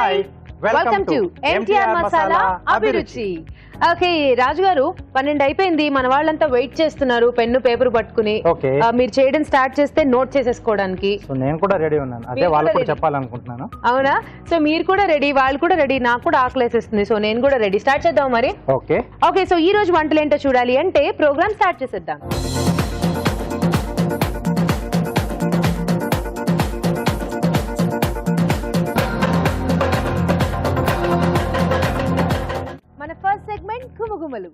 Hi welcome to MTR masala అభిరుచి. Okay రాజు గారు 12 అయిపోయింది, మన వాళ్ళంతా వెయిట్ చేస్తున్నారు పెన్ను పేపర్ పట్టుకుని. మీరు చేయడం స్టార్ట్ చేస్తే నోట్ చేసేసుకోవడానికి. నేను కూడా రెడీ ఉన్నాను, అదే వాళ్ళకి కూడా చెప్పాలనుకుంటున్నాను. అవునా? సో మీరు కూడా రెడీ, వాళ్ళు కూడా రెడీ, నాకు కూడా ఆకలేసేస్తుంది, సో నేను కూడా రెడీ. స్టార్ట్ చేద్దాం మరి. ఓకే సో ఈ రోజు వంటలు ఏంటో చూడాలి అంటే ప్రోగ్రామ్ స్టార్ట్ చేసేద్దాం. ఫస్ట్ సెగ్మెంట్ గుమగుమలు.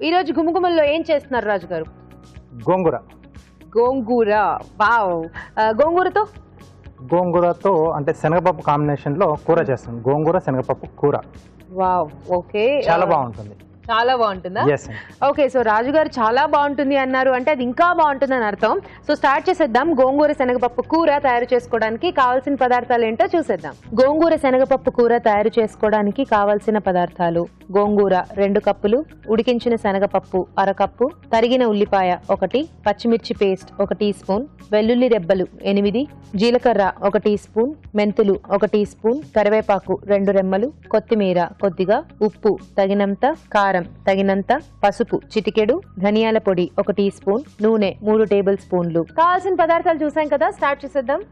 ఈరోజు గుమగుమల్లో ఏం చేస్తున్నారు రాజు గారు? గోంగూర. వావ్. గోంగూరతో అంటే శనగపప్పు కాంబినేషన్ లో కూర చేస్తాం. గోంగూర శనగపప్పు కూర. వావ్. ఓకే, చాలా బాగుంటుంది. చాలా బాగుంటుందా? ఓకే సో రాజు గారు చాలా బాగుంటుంది అన్నారు అంటే అది ఇంకా బాగుంటుంది అని అర్థం. సో స్టార్ట్ చేసేద్దాం. గోంగూర శనగపప్పు కూర తయారు చేసుకోవడానికి కావాల్సిన పదార్థాలు ఏంటో చూసేద్దాం. గోంగూర శనగపప్పు కూర తయారు చేసుకోవడానికి కావాల్సిన పదార్థాలు: గోంగూర 2 కప్పులు, ఉడికించిన శనగపప్పు 1/2 కప్పు, తరిగిన ఉల్లిపాయ 1, పచ్చిమిర్చి పేస్ట్ 1 టీ స్పూన్, వెల్లుల్లి రెబ్బలు 8, జీలకర్ర 1 టీ స్పూన్, మెంతులు 1 టీ స్పూన్, కరివేపాకు 2 రెమ్మలు, కొత్తిమీర కొద్దిగా, ఉప్పు తగినంత, కారం తగినంత, పసుపు చిటికెడు, ధనియాల పొడి 1 టీ స్పూన్, నూనె 3 టేబుల్ స్పూన్లు. కావాల్సిన పదార్థాలు చూసాం కదా, స్టార్ట్ చేసేద్దాం.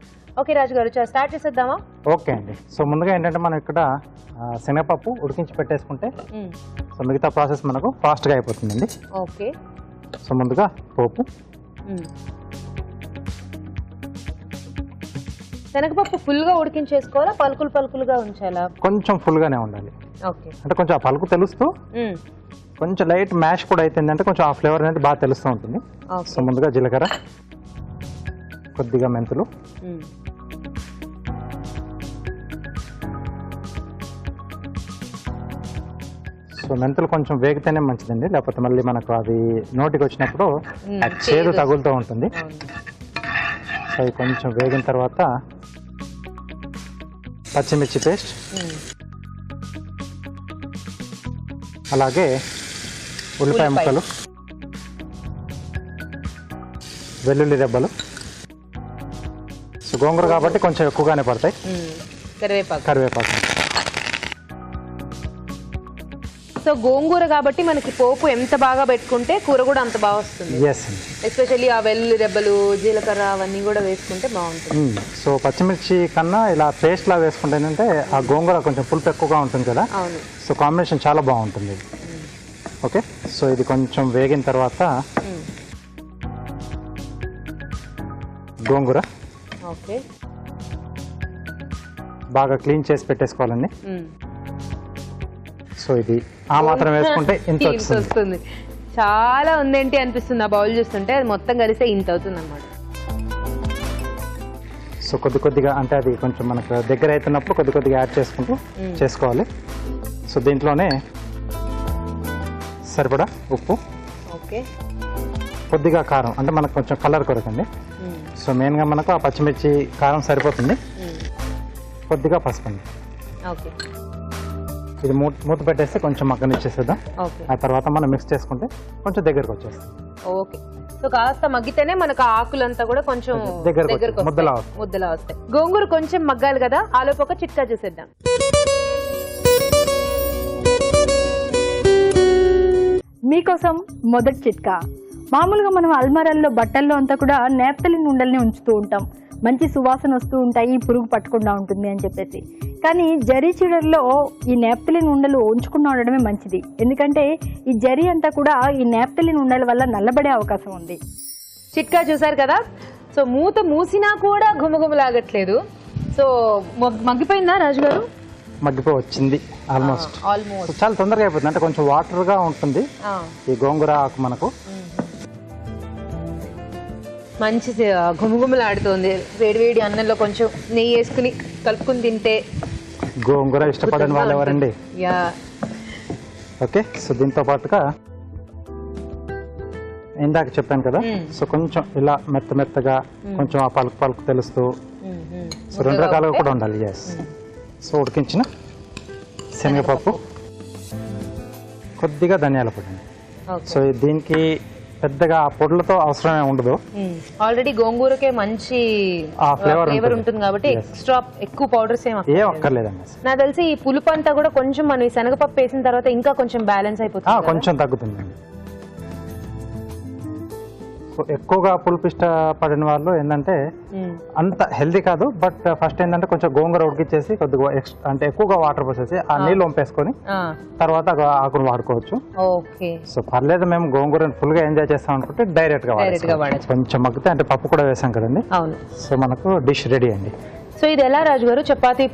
ఓకే రాజు గారు స్టార్ట్ చేసేద్దామా? ఓకే అండి. సో ముందుగా ఏంటంటే మనం ఇక్కడ శనగపప్పు ఉడికించి పెట్టేసుకుంటే సో మిగతా ప్రాసెస్ మనకు ఫాస్ట్ గా అయిపోతుందండి. ఓకే సో ముందుగా పోపు. శనగపప్పు ఫుల్ గా ఉడికించేసుకోవాలా, పలుకులుగా ఉంచాలా? కొంచెం ఫుల్ గానే ఉండాలి. అంటే కొంచెం ఆ పలుకు తెలుస్తూ కొంచెం లైట్ మ్యాష్ కూడా అవుతుంది అంటే కొంచెం ఆ ఫ్లేవర్ అనేది బాగా తెలుస్తూ ఉంటుంది. సో ముందుగా జీలకర్ర, కొద్దిగా మెంతులు, సో మెంతులు కొంచెం వేగితేనే మంచిదండి, లేకపోతే మళ్ళీ మనకు అది నోటికి వచ్చినప్పుడు చేదు తగులుతూ ఉంటుంది. సో అవి కొంచెం వేగిన తర్వాత పచ్చిమిర్చి పేస్ట్, అలాగే ఉల్లిపాయ ముక్కలు, వెల్లుల్లి రెబ్బలు. సో గోంగూర కాబట్టి కొంచెం ఎక్కువగానే పడతాయి. కరివేపాకు. సో గోంగూర కాబట్టి మనకి పోపు ఎంత బాగా పెట్టుకుంటే కూర కూడా అంత బాగా వస్తుంది. ఎస్పెషల్లీ ఆ వెల్లుల్లి రెబ్బలు, జీలకర్ర అవన్నీ కూడా వేసుకుంటే బాగుంటుంది. సో పచ్చిమిర్చి కన్నా ఇలా పేస్ట్ లా వేసుకుంటే ఏంటంటే ఆ గోంగూర కొంచెం పులుపు ఎక్కువగా ఉంటుంది కదా. సో కాంబినేషన్ చాలా బాగుంటుంది. ఓకే సో ఇది కొంచెం వేగిన తర్వాత గోంగూర బాగా క్లీన్ చేసి పెట్టేసుకోవాలండి. సో ఇది ఆ మాత్రం వేసుకుంటే ఇంత వస్తుంది. చాలా ఉందేంటి అనిపిస్తుంది ఆ బౌల్ చూస్తుంటే, అది మొత్తం కలిస్తే ఇంత అవుతుంది అన్నమాట. సో కొద్దిగా అంటే అది కొంచెం మనకు దగ్గర అవుతున్నప్పుడు కొద్దిగా యాడ్ చేసుకుంటూ చేసుకోవాలి. సో దీంట్లోనే సరిపడా ఉప్పు, కొద్దిగా కారం అంటే మనకు కొంచెం కలర్ కొరకండి. సో మెయిన్గా మనకు ఆ పచ్చిమిర్చి కారం సరిపోతుంది. కొద్దిగా పసుపు అండి. ఇది మూత పెట్టేస్తే కొంచెం మగ్గనిచ్చేసేద్దాం. ఆ తర్వాత మనం మిక్స్ చేసుకుంటే కొంచెం దగ్గరకు వచ్చేస్తాం. ఓకే సో కాస్త మగ్గితేనే మనకు ఆకులంతా కూడా కొంచెం దగ్గరకు ముద్దలా వస్తాయి. గోంగూర కొంచెం మగ్గాలి కదా, ఆలోపు ఒక చిట్కా చేసేద్దాం. మీకోసం మొదటి చిట్కా. మామూలుగా మనం అల్మారాల్లో బట్టల్లో అంతా కూడా నేప్తలిన్ ఉండల్ని ఉంచుతూ ఉంటాం, మంచి సువాసన వస్తూ ఉంటాయి, పురుగు పట్టకుండా ఉంటుంది అని చెప్పేసి. కానీ జరీ చీడల్లో ఈ నేప్తలిన్ ఉండలు ఉంచుకుండా ఉండడమే మంచిది. ఎందుకంటే ఈ జరీ అంతా కూడా ఈ నేప్తలిన్ ఉండల వల్ల నల్లబడే అవకాశం ఉంది. చిట్కా చూసారు కదా. సో మూత మూసినా కూడా గుమగుమలాగట్లేదు. సో మగ్గిపోయిందా రాజు గారు? మగ్గిపోవచ్చింది ఆల్మోస్ట్. చాలా తొందరగా అయిపోతుంది, అంటే కొంచెం వాటర్ గా ఉంటుంది ఈ గోంగూర ఆకు. మనకు మంచి గుమగుమలాడుతుంది. వేడివేడి అన్నంలో కొంచెం నెయ్యి వేసుకుని కలుపుకుని తింటే. గోంగూర ఇష్టపడని వాళ్ళు ఎవరండి? ఓకే సో దీంతో పాటుగా ఇందాక చెప్పాను కదా, సో కొంచెం ఇలా మెత్తగా కొంచెం ఆ పలుకు తెలుస్తూ, సో 2 రకాలుగా కూడా ఉండాలి. సో ఉడికించిన శనగపప్పు, కొద్దిగా ధనియాల పొడి. సో దీనికి పెద్దగా ఆ పొడులతో అవసరమే ఉండదు. ఆల్రెడీ గోంగూరకే మంచి ఫ్లేవర్ ఉంటుంది కాబట్టి ఎక్స్ట్రా ఎక్కువ పౌడర్స్ ఏం అక్కర్లేదండి. నాకు తెలిసి ఈ పులుపు అంతా కూడా కొంచెం మనం ఈ శనగపప్పు వేసిన తర్వాత ఇంకా కొంచెం బ్యాలెన్స్ అయిపోతుంది, కొంచెం తగ్గుతుందండి. ఎక్కువగా పులుపు ఇష్టపడిన వాళ్ళు ఏంటంటే అంత హెల్దీ కాదు, బట్ ఫస్ట్ ఏంటంటే కొంచెం గోంగూర ఉడికిచ్చేసి కొద్దిగా అంటే ఎక్కువగా వాటర్ పోసేసి ఆ నీళ్ళు వంపేసుకొని తర్వాత ఆకును వాడుకోవచ్చు. సో పర్లేదు, మేము గోంగూరని ఫుల్ గా ఎంజాయ్ చేస్తాం అనుకుంటే డైరెక్ట్ గా వాడచ్చు. కొంచెం మగ్గితే అంటే పప్పు కూడా వేసాం కదండి. సో మనకు డిష్ రెడీ అండి. సో ఇది ఎలా రాజు గారు, చపాతీ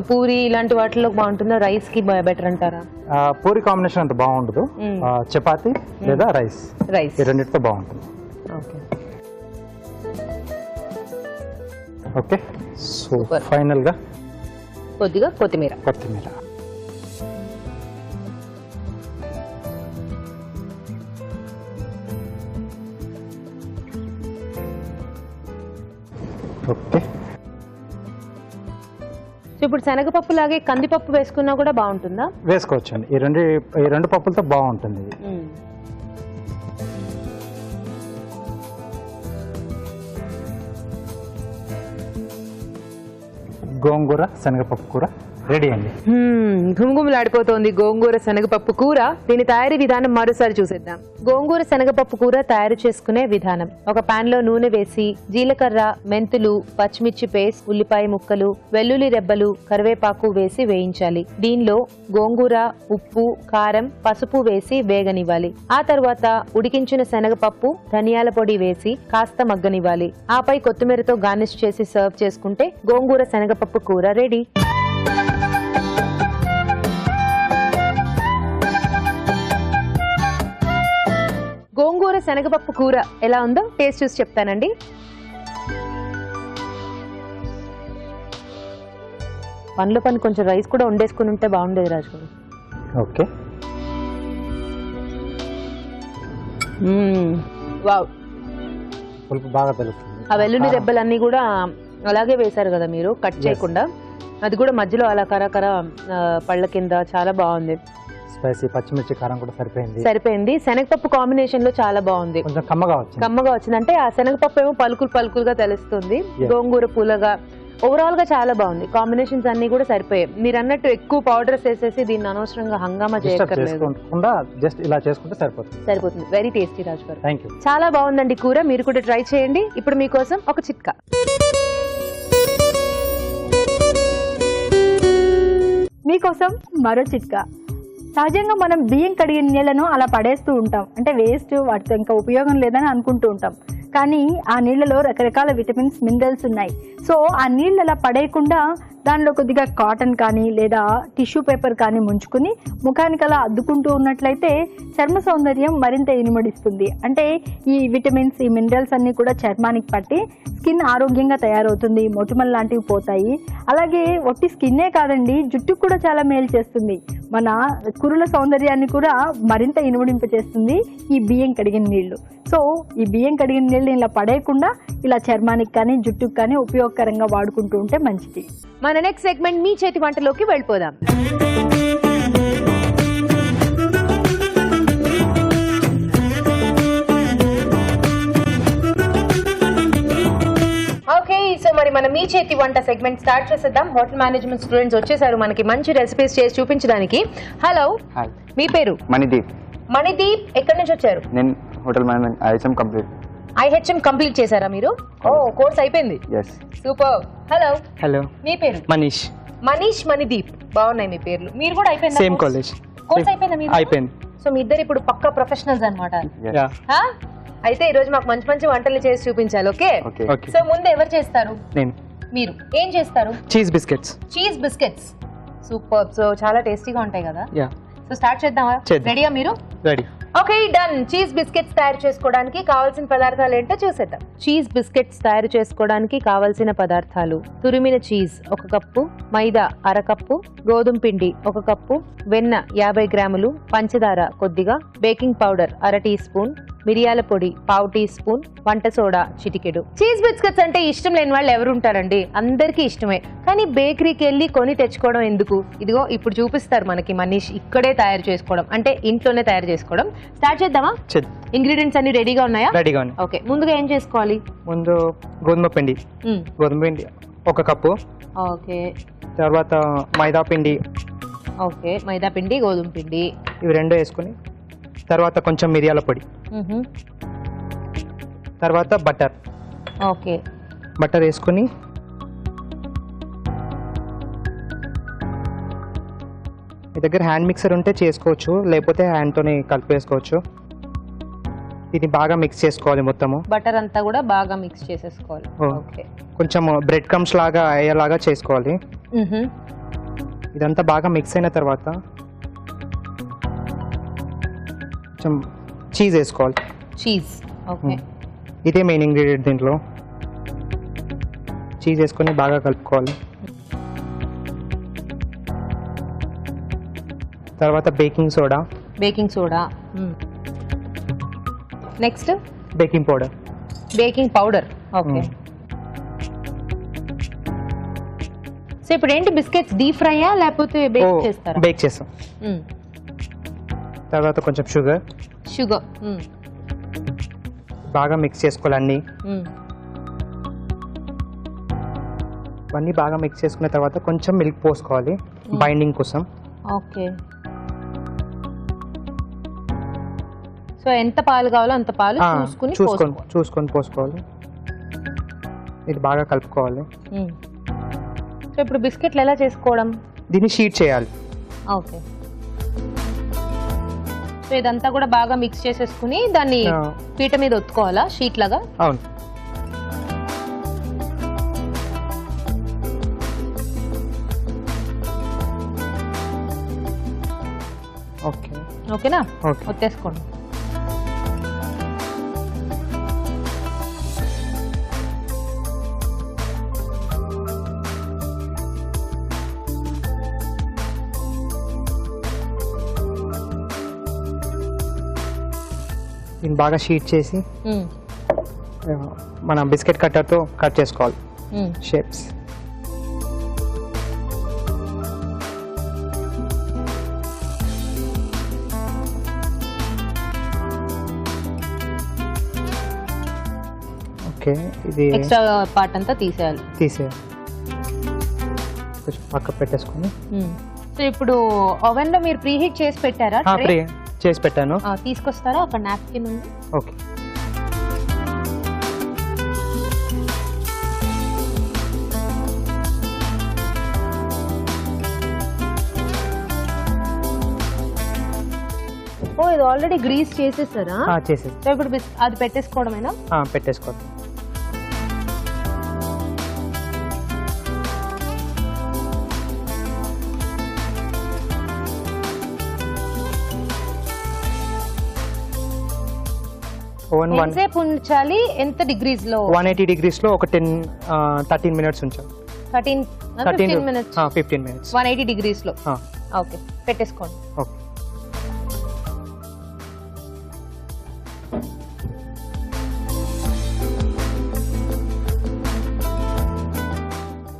పూరి ఇలాంటి వాటిలో బాగుంటుందా, రైస్ కి బెటర్ అంటారా? పూరి కాంబినేషన్ అంత బాగుండదు, చపాతీ లేదా రైస్ ఈ రెండింటితో బాగుంటుంది. ఓకే, సో ఫైనల్ గా కొద్దిగా కొత్తిమీర. ఓకే, ఇప్పుడు శనగపప్పు లాగే కందిపప్పు వేసుకున్నా కూడా బాగుంటుందా? వేసుకోవచ్చు అండి, ఈ రెండు పప్పులతో బాగుంటుంది. గోంగూర శనగపప్పు కూర రెడీ అండి. గుమగుమలాడిపోతోంది గోంగూర శనగపప్పు కూర. దీని తయారీ విధానం మరోసారి చూసేద్దాం. గోంగూర శనగపప్పు కూర తయారు చేసుకునే విధానం: ఒక పాన్ లో నూనె వేసి జీలకర్ర, మెంతులు, పచ్చిమిర్చి పేస్ట్, ఉల్లిపాయ ముక్కలు, వెల్లుల్లి రెబ్బలు, కరివేపాకు వేసి వేయించాలి. దీనిలో గోంగూర, ఉప్పు, కారం, పసుపు వేసి వేగనివ్వాలి. ఆ తర్వాత ఉడికించిన శనగపప్పు, ధనియాల పొడి వేసి కాస్త మగ్గనివ్వాలి. ఆపై కొత్తిమీరతో గార్నిష్ చేసి సర్వ్ చేసుకుంటే గోంగూర శనగపప్పు కూర రెడీ. గోంగూర శనగపప్పు కూర ఎలా ఉందో టేస్ట్ చూసి చెప్తానండి. పనిలో పని కొంచెం రైస్ కూడా వండేసుకుని ఉంటే బాగుండేది రాజు గారు. ఓకే, వావ్, పులుపు బాగా తెలుస్తుంది. ఆ వెల్లుల్లి రెబ్బలన్నీ కూడా అలాగే వేశారు కదా మీరు, కట్ చేయకుండా. అది కూడా మధ్యలో అలా కరకర పళ్ళ కింద చాలా బాగుంది. స్పైసీ పచ్చిమిర్చి కారం కూడా సరిపోయింది. శనగపప్పు కాంబినేషన్ లో చాలా బాగుంది, కొంచెం కమ్మగా వచ్చింది. అంటే ఆ శనగపప్పు ఏమో పలుకులుగా తెలుస్తుంది, గోంగూర పూలగా. ఓవరాల్ గా చాలా బాగుంది. కాంబినేషన్స్ అన్ని కూడా సరిపోయాయి. మీరు అన్నట్టు ఎక్కువ పౌడర్స్ వేసేసి దీన్ని అనవసరంగా హంగామా చేయక్కర్లేదు, జస్ట్ ఇలా చేసుకుంటే సరిపోతుంది. వెరీ టేస్టీ రాజు గారు. థాంక్యూ. చాలా బాగుందండి కూర, మీరు కూడా ట్రై చేయండి. ఇప్పుడు మీకోసం ఒక చిట్కా. మీకోసం మరో చిట్కా. సహజంగా మనం బియ్యం కడిగిన నీళ్లను అలా పడేస్తూ ఉంటాం, అంటే వేస్ట్, వాటితో ఇంకా ఉపయోగం లేదని అనుకుంటూ ఉంటాం. కానీ ఆ నీళ్లలో రకరకాల విటమిన్స్, మినరల్స్ ఉన్నాయి. సో ఆ నీళ్ళు అలా పడేయకుండా దానిలో కొద్దిగా కాటన్ కానీ లేదా టిష్యూ పేపర్ కానీ ముంచుకుని ముఖానికి అలా అద్దుకుంటూ ఉన్నట్లయితే చర్మ సౌందర్యం మరింత ఇనుమడిస్తుంది. అంటే ఈ విటమిన్స్, ఈ మినరల్స్ అన్నీ కూడా చర్మానికి పట్టి స్కిన్ ఆరోగ్యంగా తయారవుతుంది, మొటిమలు లాంటివి పోతాయి. అలాగే ఒట్టి స్కిన్నే కాదండి, జుట్టుకు కూడా చాలా మేలు చేస్తుంది. మన కురుల సౌందర్యాన్ని కూడా మరింత ఇనుమడింపచేస్తుంది ఈ బియ్యం కడిగిన నీళ్లు. సో ఈ బియ్యం కడిగిన నీళ్ళు ఇలా పడేయకుండా ఇలా చర్మానికి కానీ జుట్టుకు కానీ ఉపయోగకరంగా వాడుకుంటూ ఉంటే మంచిది. మన నెక్స్ట్ సెగ్మెంట్ మీ చేతి వంటలోకి వెళ్ళిపోదాం. ఓకే, సో మరి మన మీ చేతి వంట సెగ్మెంట్ స్టార్ట్ చేసేద్దాం. హోటల్ మేనేజ్మెంట్ స్టూడెంట్స్ వచ్చేసారు మనకి మంచి రెసిపీస్ చేసి చూపించడానికి. హలో, మీ పేరు? మణిదీప్. మణిదీప్, ఎక్కడి నుంచి వచ్చారు? నేను హోటల్ మేనేజ్మెంట్ ఐహెచ్ఎం కంప్లీట్ చేశారా మీరు? ఓ, కోర్స్ అయిపోయింది. సూపర్. హలో. హలో, మీ పేరు? మనీష్. మణిదీప్, బాగున్నాయి మీ పేర్లు. మీరు కూడా అయిపోయింది? Same college. కోర్స్ అయిపోయిందా మీరు? అయిపోయింది. సో మీ ఇద్దరు ఇప్పుడు పక్కా ప్రొఫెషనల్స్ అన్నమాట. అయితే ఈ రోజు మాకు మంచి మంచి వంటలు చేసి చూపించాలి. ఓకే. సో ముందు ఎవరు చేస్తారు? నేను. మీరు ఏం చేస్తారు? Cheese biscuits. Cheese biscuits, super. So చాలా టేస్టీగా ఉంటాయి కదా. యా. సో స్టార్ట్ చేద్దామా? రెడీయా మీరు? Ready. Okay, done. Cheese biscuits తయారు చేసుకోవడానికి కావాల్సిన పదార్థాలు ఏంటో చూసేద్దాం. చీజ్ బిస్కెట్స్ తయారు చేసుకోవడానికి కావాల్సిన పదార్థాలు: తురిమిన చీజ్ 1 కప్పు, మైదా 1/2 కప్పు, గోధుమ పిండి 1 కప్పు, వెన్న 50 గ్రాములు, పంచదార కొద్దిగా, బేకింగ్ పౌడర్ 1/2 టీ స్పూన్, మిరియాల పొడి పావు టీ స్పూన్, వంట సోడా చిటికెడు. చీజ్ బిస్కెట్స్ అంటే ఇష్టం లేని వాళ్ళు ఎవరు ఉంటారండి? అందరికీ ఇష్టమే. కానీ బేకరీకి వెళ్ళి కొని తెచ్చుకోవడం ఎందుకు? ఇదిగో ఇప్పుడు చూపిస్తారు మనకి మనీష్ ఇక్కడే తయారు చేసుకోవడం, అంటే ఇంట్లోనే తయారు చేసుకోవడం. స్టార్ట్ చేద్దామా? ఇంగ్రీడియంట్స్ అన్ని రెడీగా ఉన్నాయా? రెడీగా ఉన్నాయి. ఓకే, ముందుగా ఏం చేసుకోవాలి? ముందు గోధుమ పిండి 1 కప్పు. ఓకే. తర్వాత మైదా పిండి. ఓకే, మైదా పిండి, గోధుమ పిండి ఇవి 2 వేసుకొని, తర్వాత కొంచెం మిరియాల పొడి, తర్వాత బటర్. ఓకే, బటర్ వేసుకొని మీ దగ్గర హ్యాండ్ మిక్సర్ ఉంటే చేసుకోవచ్చు, లేకపోతే హ్యాండ్తోనే కలిపేసుకోవచ్చు. ఇది బాగా మిక్స్ చేసుకోవాలి మొత్తము. బటర్ అంతా కూడా బాగా మిక్స్ చేసేసుకోవాలి. ఓకే, కొంచెం బ్రెడ్ క్రమ్స్ లాగా అయ్యేలాగా చేసుకోవాలి. ఇదంతా బాగా మిక్స్ అయిన తర్వాత కొంచెం చీజ్ వేసుకోవాలి. చీజ్. ఓకే, ఇదే మెయిన్ ఇంగ్రీడియంట్ దీంట్లో. చీజ్ వేసుకొని బాగా కలుపుకోవాలి. తర్వాత baking soda. Baking soda. Next baking powder. Baking powder. Okay. So ఇప్పుడు ఏంటి, బిస్కెట్స్ డీప్ ఫ్రైయా లేకపోతే బేక్ చేస్తారా? బేక్ చేస్తాం. తర్వాత కొంచెం షుగర్. షుగర్ బాగా మిక్స్ చేసుకోవాలి అన్నీ. ఇవన్నీ బాగా మిక్స్ చేసుకున్న తర్వాత కొంచెం మిల్క్ పోసుకోవాలి బైండింగ్ కోసం. ఓకే. సో ఎంత పాలు కావాలో అంత పాలు చూసుకొని పోసుకోవాలి. ఇది బాగా కలుపుకోవాలి. సో ఇప్పుడు బిస్కెట్లు ఎలా చేసుకోవడం? దీన్ని షీట్ చేయాలి. ఓకే. సో ఇదంతా కూడా బాగా మిక్స్ చేసేసుకుని దాన్ని పీట మీద ఒత్తుకోవాలా షీట్ లాగా? అవును. ఓకే. ఓకేనా? ఒత్తేసుకోండి. దీన్ని బాగా షీట్ చేసి మన బిస్కెట్ కట్టర్తో కట్ చేసుకోవాలి షేప్స్. ఓకే, ఇది ఎక్స్ట్రా పార్ట్ అంతా తీసేయాలి. కొంచెం పక్క పెట్టేసుకొని. సో ఇప్పుడు ఓవెన్ లో మీరు ప్రీ హీట్ చేసి పెట్టారా? చేసి పెట్టాను. తీసుకొస్తారా? అక్కడ నాప్కిన్ ఉంది. ఓకే. ఓ, ఇది ఆల్రెడీ గ్రీస్ చేసేసారా? చేసేసి. సో ఇప్పుడు అది పెట్టేసుకోవడమేనా? పెట్టేసుకోవాలి. ఎంతసేపు ఉంచాలి? ఎంత డిగ్రీస్ లో? 180 degrees లో ఒక 13 minutes ఉంచాలి. 15 minutes. 15 minutes 180 degrees లో. ఓకే, పెట్టేసుకోండి. ఓకే.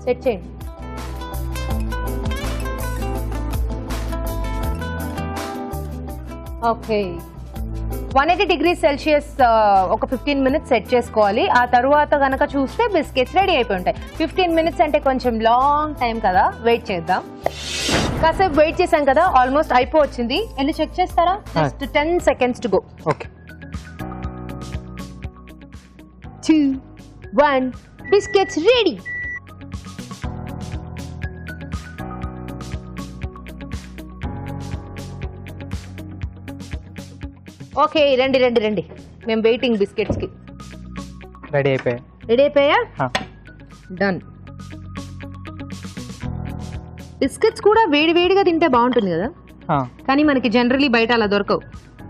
సెట్ చేయండి. ఓకే, 180 degrees Celsius ఒక 15 minutes సెట్ చేసుకోవాలి. ఆ తర్వాత కనుక చూస్తే బిస్కెట్స్ రెడీ అయిపోయి ఉంటాయి. 15 minutes అంటే కొంచెం లాంగ్ టైం కదా, వెయిట్ చేద్దాం. కాసేపు వెయిట్ చేసాం కదా, ఆల్మోస్ట్ అయిపోవచ్చింది. వెళ్ళి చెక్ చేస్తారా? Just 10 seconds to go. Okay. 2, 1 biscuits ready. Okay, రండి. మేము వెయిటింగ్ బిస్కెట్స్ కి. రెడీ అయిపోయా? డన్. బిస్కెట్స్ కూడా వేడిగా తింటే బాగుంటుంది కదా, కానీ మనకి జనరల్లీ బయట అలా దొరకవు.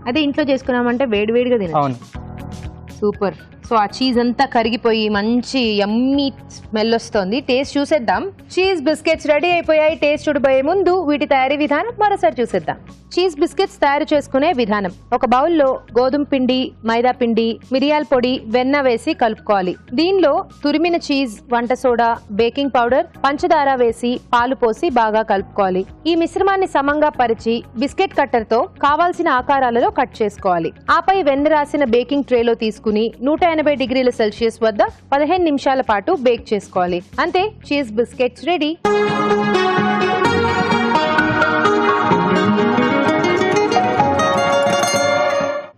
అదే ఇంట్లో చేసుకున్నామంటే వేడిగా తిన. అవును. సూపర్. సో ఆ చీజ్ అంతా కరిగిపోయి మంచి యమ్మీ స్మెల్ వస్తుంది. టేస్ట్ చూసేద్దాం. చీజ్ బిస్కెట్స్ రెడీ అయిపోయాయి. టేస్ట్ చూడబోయే ముందు వీటి తయారీ విధానం మరోసారి చూసేద్దాం. చీజ్ బిస్కెట్స్ తయారు చేసుకునే విధానం: ఒక బౌల్లో గోధుమ పిండి, మైదా పిండి, మిరియాల పొడి, వెన్న వేసి కలుపుకోవాలి. దీనిలో తురిమిన చీజ్, వంట సోడా, బేకింగ్ పౌడర్, పంచదార వేసి పాలు పోసి బాగా కలుపుకోవాలి. ఈ మిశ్రమాన్ని సమంగా పరిచి బిస్కెట్ కట్టర్ తో కావాల్సిన ఆకారాలలో కట్ చేసుకోవాలి. ఆపై వెన్న రాసిన బేకింగ్ ట్రేలో తీసుకుని 180 డిగ్రీల సెల్సియస్ వద్ద 15 నిమిషాల పాటు బేక్ చేసుకోవాలి. అంతే, cheese biscuits ready.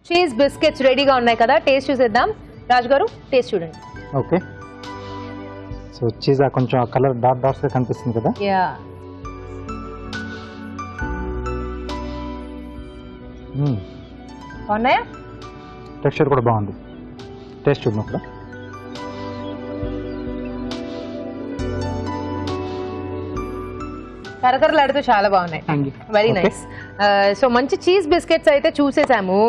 Cheese biscuits రెడీగా ఉన్నాయి కదా, టేస్ట్ చూసేద్దాం. రాజు గారు టేస్ట్ చూడండి. ఓకే, సో చీజ్ కొంచెం కలర్ డాట్ డాట్స్ కనిపిస్తుంది కదా. యా, బాగున్నాయా? టెక్స్చర్ కూడా బాగుంది. టేస్ట్ చూడండి కూడా. కరకరలాడుతూ చాలా బాగున్నాయి. Very nice. సో మంచి చీజ్ బిస్కెట్స్ అయితే చూసేసాము.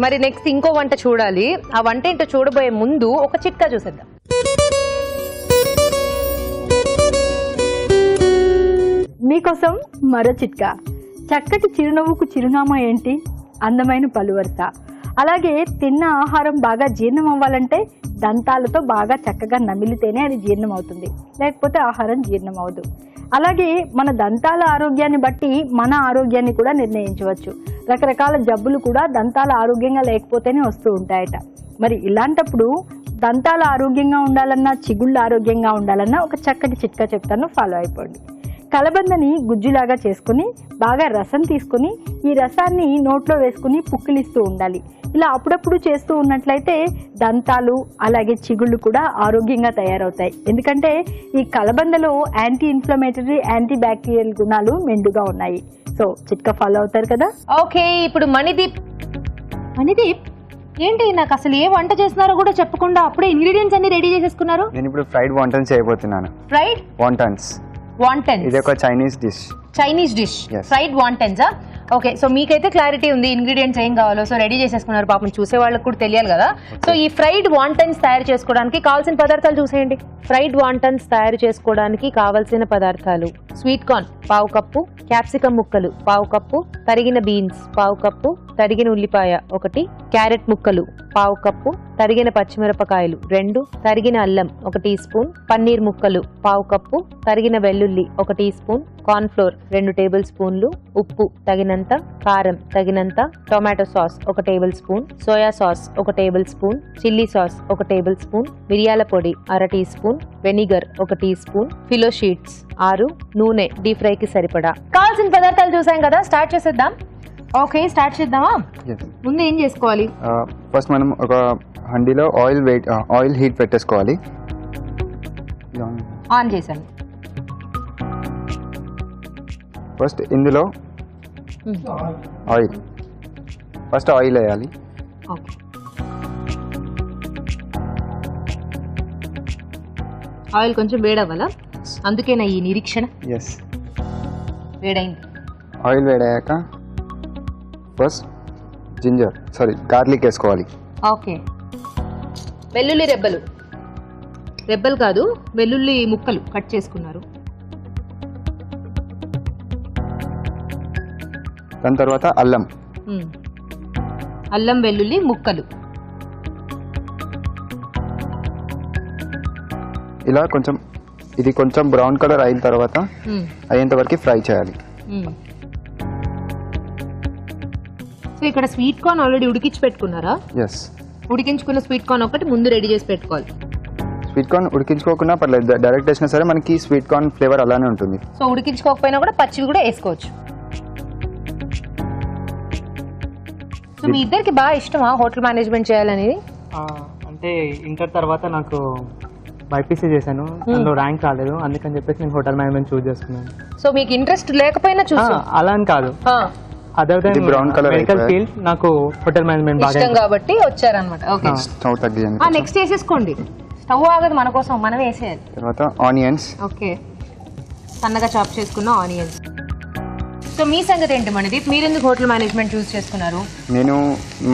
మరి నెక్స్ట్ ఇంకో వంట చూడాలి. ఆ వంట ఏంటో చూడబోయే ముందు ఒక చిట్కా చూసేద్దాం. మీకోసం మరో చిట్కా. చక్కటి చిరునవ్వుకు చిరునామా ఏంటి? అందమైన పలువరస. అలాగే తిన్న ఆహారం బాగా జీర్ణం అవ్వాలంటే దంతాలతో బాగా చక్కగా నమిలితేనే అది జీర్ణం అవుతుంది, లేకపోతే ఆహారం జీర్ణం అవ్వదు. అలాగే మన దంతాల ఆరోగ్యాన్ని బట్టి మన ఆరోగ్యాన్ని కూడా నిర్ణయించవచ్చు. రకరకాల జబ్బులు కూడా దంతాల ఆరోగ్యంగా లేకపోతేనే వస్తూ ఉంటాయట. మరి ఇలాంటప్పుడు దంతాల ఆరోగ్యంగా ఉండాలన్నా, చిగుళ్ళు ఆరోగ్యంగా ఉండాలన్నా ఒక చక్కటి చిట్కా చెప్తాను, ఫాలో అయిపోండి. కలబందని గుజ్జులాగా చేసుకుని బాగా రసం తీసుకుని ఈ రసాన్ని నోట్లో వేసుకుని పుక్కిలిస్తూ ఉండాలి. ఇలా అప్పుడప్పుడు చేస్తూ ఉన్నట్లయితే దంతాలు అలాగే చిగుళ్ళు కూడా ఆరోగ్యంగా తయారవుతాయి. ఎందుకంటే ఈ కలబందలో యాంటీ ఇన్ఫ్లమేటరీ, యాంటీ బ్యాక్టీరియల్ గుణాలు మెండుగా ఉన్నాయి. సో చిట్కా ఫాలో అవుతారు కదా. ఓకే, ఇప్పుడు మణిదీప్ ఏంటి, నాకు అసలు ఏ వంట చేస్తున్నారో కూడా చెప్పకుండా అప్పుడే ఇంగ్రీడియంట్స్ అన్ని రెడీ చేసేసుకున్నారు. నేను ఇప్పుడు ఫ్రైడ్ వాంటన్స్ చేయబోతున్నాను. ఫ్రైడ్ వాంటన్స్, ఇది ఒక Chinese dish. Fried wontons. Okay, so మీకైతే క్లారిటీ ఉంది ఇంగ్రీడియంట్స్ ఏం కావాలో, సో రెడీ చేసేసుకున్నారు. పాపం చూసే వాళ్ళకి కూడా తెలియాలి కదా. సో ఈ ఫ్రైడ్ వాంటన్స్ తయారు చేసుకోవడానికి కావాల్సిన పదార్థాలు చూసేయండి. ఫ్రైడ్ వాంటన్స్ తయారు చేసుకోవడానికి కావలసిన పదార్థాలు: స్వీట్ కార్న్ పావు కప్పు, క్యాప్సికమ్ ముక్కలు పావు కప్పు, తరిగిన బీన్స్ పావు కప్పు, తరిగిన ఉల్లిపాయ 1, క్యారెట్ ముక్కలు పావు కప్పు, తరిగిన పచ్చిమిరపకాయలు 2, తరిగిన అల్లం 1 టీ స్పూన్, పన్నీర్ ముక్కలు పావు కప్పు, తరిగిన వెల్లుల్లి 1 teaspoon, corn flour 2 tablespoon, ఉప్పు తగినంత, కారం తగినంత, tomato sauce 1 tablespoon, soya sauce 1 tablespoon, chilli sauce 1 tablespoon, మిరియాల పొడి 1/2 teaspoon, vinegar 1 teaspoon, filo sheets 6, నూనె డీప్ ఫ్రై కి సరిపడా. కావాల్సిన పదార్థాలు చూసాం కదా, స్టార్ట్ చేసేద్దాం. ఓకే, స్టార్ట్ చేద్దామా? ముందు ఏం చేసుకోవాలి? ఫస్ట్ మనం ఒక హండీలో ఆయిల్ హీట్ పెట్టేసుకోవాలి. ఆన్ చేశాను. ఫస్ట్ ఇందులో ఆయిల్ వేయాలి. ఓకే, ఆయిల్ కొంచెం వేడవ్వాలా? అందుకేనా ఈ నిరీక్షణ. ఎస్, వేడైంది. ఆయిల్ వేడయ్యాక ఫస్ట్ గార్లిక్ వేసుకోవాలి. ఓకే, వెల్లుల్లి రెబ్బలు కాదు, వెల్లుల్లి ముక్కలు కట్ చేసుకున్నారు. దాని తర్వాత అల్లం వెల్లుల్లి ముక్కలు. ఇలా ఇది కొంచెం బ్రౌన్ కలర్ అయిన తర్వాత అయ్యేంత వరకు ఫ్రై చేయాలి. సో ఇక్కడ స్వీట్ కార్న్ ఆల్రెడీ ఉడికించి పెట్టుకున్నారా? ఎస్, ఉడికించుకున్న స్వీట్ కార్న్ ఒకటి ముందు రెడీ చేసి పెట్టుకోవాలి. స్వీట్ కార్న్ ఉడికించుకోకుండా పర్లేదు, డైరెక్ట్ వేసినా సరే మనకి స్వీట్ కార్న్ ఫ్లేవర్ అలానే ఉంటుంది. సో ఉడికించుకోకపోయినా కూడా పచ్చివి కూడా వేసుకోవచ్చు. సో మీ ఇద్దరికి బాగా ఇష్టమా హోటల్ మేనేజ్మెంట్ చేయాలనేది? అంటే ఇంటర్ తర్వాత నాకు బైపీసీ చేశాను, అందులో ర్యాంక్ రాలేదు, అందుకని చెప్పేసి నేను హోటల్ మేనేజ్మెంట్ చూస్ చేసుకున్నాను. సో మీకు ఇంట్రెస్ట్ లేకపోయినా చూసా? అలా అని కాదు, other than brown colour medical field నాకు హోటల్ మేనేజ్మెంట్ బాగా ఇష్టం కాబట్టి వచ్చారన్నమాట. ఓకే, స్టవ్ తగ్గియండి. నెక్స్ట్ వేసేసుకోండి. స్టవ్ ఆగదు మన కోసం, మనం వేసేయాలి. తర్వాత ఆనియన్స్. ఓకే, సన్నగా చాప్ చేసుకున్న ఆనియన్స్. సో మీ సంగతి ఏంటి మణిదీప్, మీరు ఎందుకు హోటల్ మేనేజ్మెంట్ చూస్ చేసుకున్నారు? నేను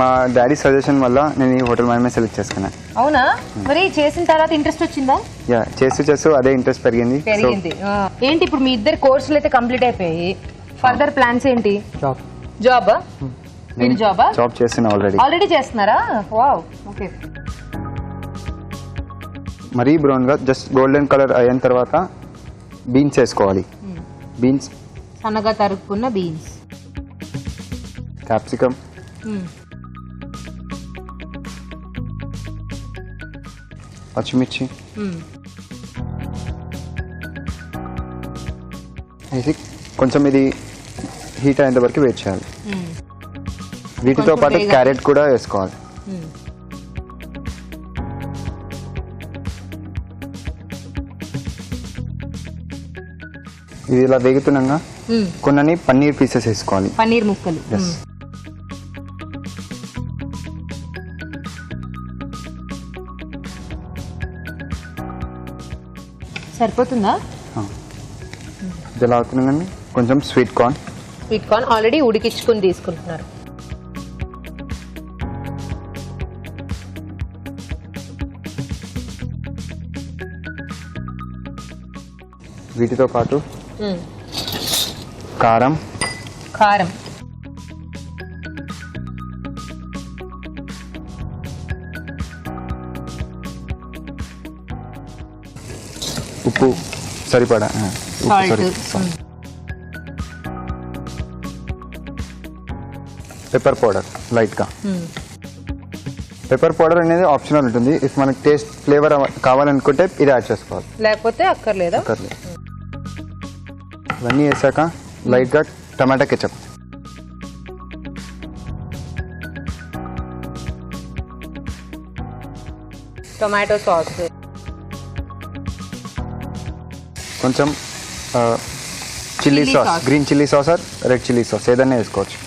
మా డాడీ సజెషన్ వల్ల నేను ఈ హోటల్ మేనేజ్మెంట్ సెలెక్ట్ చేసుకున్నాను. అవునా? మరి చేసిన తర్వాత ఇంట్రెస్ట్ వచ్చిందా? యా, చేస్తూ అదే ఇంట్రెస్ట్ పెరిగింది. ఏంటి ఇప్పుడు మీ ఇద్దరు కోర్సులు అయితే కంప్లీట్ అయిపోయాయి, ఫర్దర్ ప్లాన్స్ ఏంటి? జాబ్ జాబ్ చేస్తున్నా ఆల్రెడీ చేస్తున్నారా? Wow, okay. మరీ బ్రౌన్ గా జస్ట్ గోల్డెన్ కలర్ అయిన తర్వాత బీన్స్ వేసుకోవాలి. బీన్స్ సన్నగా తరుక్కున్న బీన్స్, క్యాప్సికమ్, పచ్చిమిర్చి వేసి కొంచెం ఇది హీట్ అయ్యేంత వరకు వెయిట్ చేయాలి. వీటితో పాటు క్యారెట్ కూడా వేసుకోవాలి. ఇది ఇలా వేగుతున్నాగా కొన్ని పన్నీర్ పీసెస్ వేసుకోవాలి. పన్నీర్ ముక్కలు. సరిపోతుందా? ఇది ఎలా అవుతున్నాగా కొంచెం స్వీట్ కార్న్ ఆల్రెడీ ఉడికించుకుని తీసుకుంటున్నారు. వీటితో పాటు కారం, ఉప్పు సరిపడా, పెప్పర్ పౌడర్ లైట్గా. పెప్పర్ పౌడర్ అనేది ఆప్షనల్ ఉంటుంది. ఇఫ్ మనకి టేస్ట్ ఫ్లేవర్ కావాలనుకుంటే ఇది యాడ్ చేసుకోవాలి, లేకపోతే అక్కర్లేదు. ఇవన్నీ వేసాక లైట్గా టమాటా కెచప్, టొమాటో సాస్, కొంచెం chilli sauce, green chilli sauce or red chilli sauce ఏదైనా వేసుకోవచ్చు.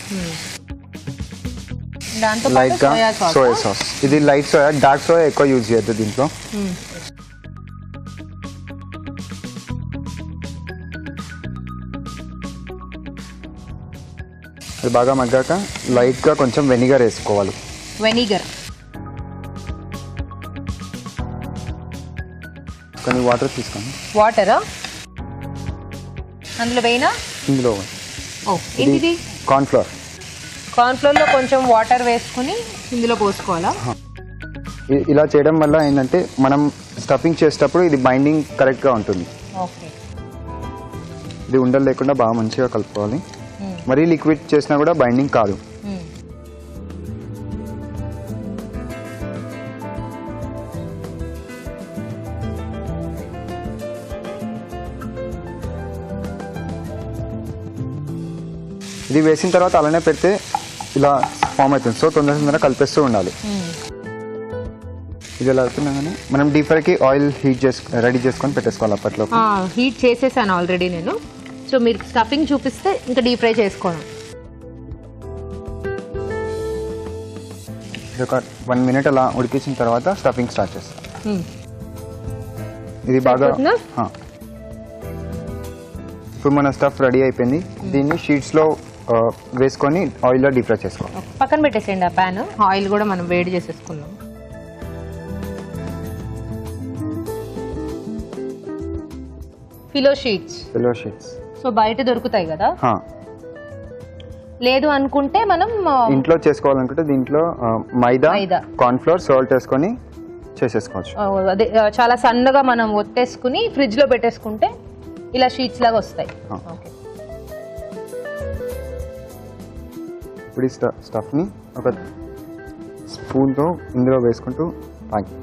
లైట్గా సోయా సాస్, ఇది లైట్ సోయా, డార్క్ సోయా ఎక్కువ యూజ్ చేయొద్దు దీంట్లో. ఇది బాగా మగ్గాక లైట్గా కొంచెం వెనిగర్ వేసుకోవాలి. కొన్ని వాటర్ తీసుకోండి. వాటరా? అందులో వేయినా? ఇందులో ఏంటిది? కార్న్ఫ్లోర్ లో కొంచెం వాటర్ వేసుకుని ఇందులో పోసుకోవాలా? ఇలా చేయడం వల్ల ఏంటంటే మనం స్టఫింగ్ చేసేటప్పుడు ఇది బైండింగ్ కరెక్ట్గా ఉంటుంది. ఇది ఉండలు లేకుండా బాగా మంచిగా కలుపుకోవాలి. మరీ లిక్విడ్ చేసినా కూడా బైండింగ్ కాదు. ఇది వేసిన తర్వాత అలానే పెడితే ఇలా ఫామ్ అవుతుంది. సో తొందరగా కలిపేస్తూ ఉండాలి. ఇది ఎలా అవుతున్నాగానే మనం డీప్ ఫ్రైకి ఆయిల్ రెడీ చేసుకొని పెట్టేసుకోవాలి. అప్పట్లో హీట్ చేసేసాను ఆల్రెడీ నేను. సో మీరు స్టఫింగ్ చూపిస్తే ఇంకా డీప్ ఫ్రై చేసుకోవడం. ఇది ఒక 1 minute అలా ఉడికించిన తర్వాత స్టఫింగ్ స్టార్ట్ చేస్తాం. ఇది బాగా ఇప్పుడు మన స్టఫ్ రెడీ అయిపోయింది. దీన్ని షీట్స్లో వేసుకొని ఆయిల్లో డీప్ ఫ్రై చేసుకోవాలి. పక్కన పెట్టేసేయండి ఆ ప్యాన్. ఆయిల్ కూడా మనం వేడి చేసేసుకుందాం. ఫిలో షీట్స్ సో బయట దొరుకుతాయి కదా? లేదు అనుకుంటే మనం ఇంట్లో చేసుకోవాలనుకుంటే దీంట్లో మైదా, కార్న్ఫ్లోర్, సాల్ట్ వేసుకొని చేసేసుకోవచ్చు. అదే చాలా సన్నగా మనం ఒత్తేసుకుని ఫ్రిడ్జ్ లో పెట్టేసుకుంటే ఇలా షీట్స్ లాగా వస్తాయి. ఇప్పుడు ఈ స్టఫ్ని ఒక స్పూన్తో ఇందులో వేసుకుంటూ తాగి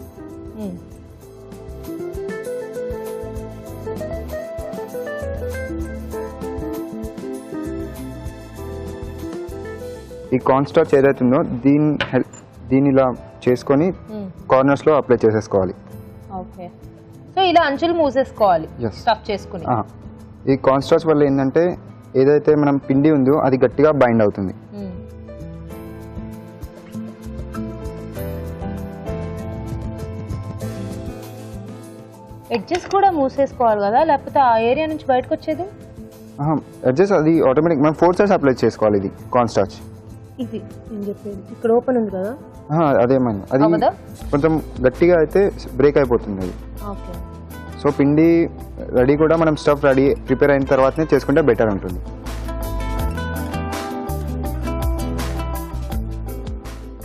ఈ కార్న్ స్టార్చ్ ఏదైతుందో దీన్ని ఇలా చేసుకొని కార్నర్స్ లో అప్లై చేసేసుకోవాలి. ఓకే, సో ఇలా అంచులు మూసేసుకోవాలి స్టఫ్ చేసుకుని. ఈ కార్న్ స్టార్చ్ వల్ల ఏంటంటే ఏదైతే మనం పిండి ఉందో అది గట్టిగా బైండ్ అవుతుంది. ఎడ్జెస్ కూడా మూసేసుకోవాలి కదా, లేకపోతే ఆ ఏరియా నుంచి బయటకు వచ్చేది? ఎడ్జెస్ అది ఆటోమేటిక్ మనం 4 sides అప్లై చేసుకోవాలి. ఇది కార్న్ స్టార్చ్ ఇది నేను చెప్పేది ఇక్కడ ఓపెన్ ఉంది కదా, అదేమైంది అది అవ్వదా? కొంచెం గట్టిగా అయితే బ్రేక్ అయిపోతుంది అది. ఓకే. సో పిండి రెడీ కూడా మనం స్టఫ్ రెడీ ప్రిపేర్ అయిన తర్వాతనే చేసుకుంటే బెటర్ ఉంటుంది.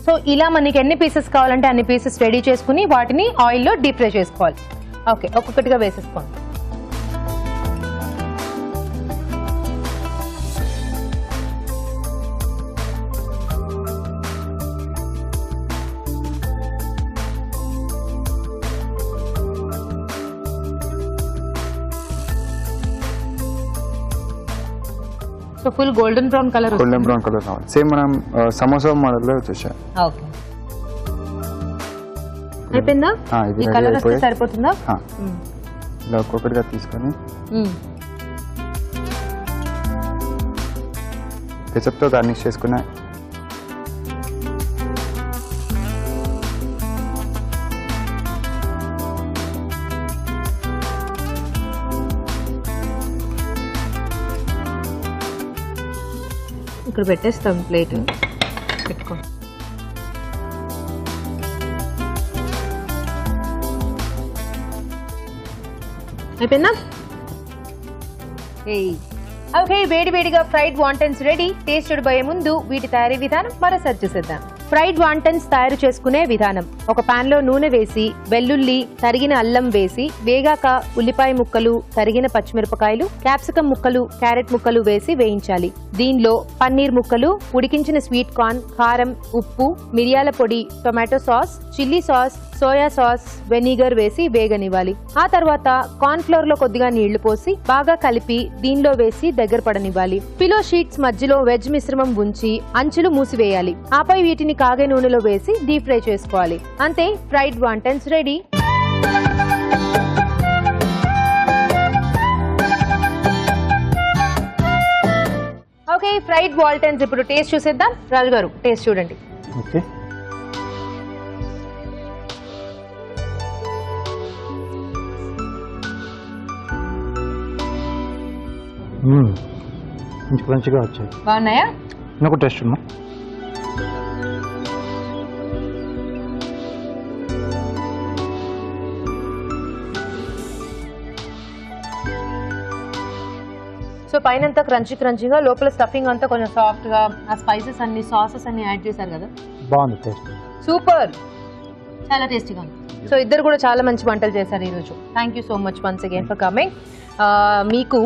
సో ఇలా మనకి ఎన్ని పీసెస్ కావాలంటే అన్ని పీసెస్ రెడీ చేసుకుని వాటిని ఆయిల్లో డీప్ ఫ్రై చేసుకోవాలి. ఓకే, ఒక్కొక్కటిగా వేసేసుకోండి. So full golden brown colour రావాలి. సేమ్ మనం సమోసా మోడల్లో వచ్చేసాం. ఓకే, అయిపోయిందా? ఇది ఈ రెడీ కలర్ వస్తే అయిపోయి సరిపోతుందా? ఇలా ఒక్కొక్కటిగా తీసుకొని కెచప్తో గార్నిష్ చేసుకున్నా. ఇక్కడ పెట్టేస్తాం ప్లేట్ పెట్టుకోండి. అయిపోయిందా? ఓకే, వేడి వేడిగా ఫ్రైడ్ వాంటన్స్ రెడీ. టేస్ట్ చూడబోయే ముందు వీటి తయారీ విధానం మరోసారి చూసేద్దాం. ఫ్రైడ్ వాంటన్స్ తయారు చేసుకునే విధానం: ఒక పాన్ లో నూనె వేసి వెల్లుల్లి, తరిగిన అల్లం వేసి వేగాక ఉల్లిపాయ ముక్కలు, తరిగిన పచ్చిమిరపకాయలు, క్యాప్సికం ముక్కలు, క్యారెట్ ముక్కలు వేసి వేయించాలి. దీనిలో పన్నీర్ ముక్కలు, ఉడికించిన స్వీట్ కార్న్, కారం, ఉప్పు, మిరియాల పొడి, tomato sauce, chilli sauce, soya sauce, vinegar వేసి వేగనివ్వాలి. ఆ తర్వాత కార్న్ ఫ్లోర్ లో కొద్దిగా నీళ్లు పోసి బాగా కలిపి దీనిలో వేసి దగ్గర పడనివ్వాలి. పిలో షీట్స్ మధ్యలో వెజ్ మిశ్రమం ఉంచి అంచులు మూసివేయాలి. ఆపై వీటిని కాగే నూనెలో వేసి డీప్ ఫ్రై చేసుకోవాలి. అంతే, fried wontons ready. Okay, fried wontons ఇప్పుడు టేస్ట్ చూసేద్దాం. రాజు గారు టేస్ట్ చూడండి. ఓకే, మంచిగా వచ్చాయి. బాగున్నాయా? ఇంకొక టేస్ట్ ఉన్నా. సో పైన అంతా క్రంచీగా, లోపల స్టఫింగ్ అంతా కొంచెం సాఫ్ట్ గా, ఆ స్పైసెస్ అన్ని, సాసెస్ అన్ని యాడ్ చేశారు కదా. బాగుంది టేస్ట్. సూపర్, చాలా టేస్టీగా ఉంది. సో ఇద్దరు కూడా చాలా మంచి వంటలు చేశారు ఈరోజు. Thank you so much once again for coming. మీకు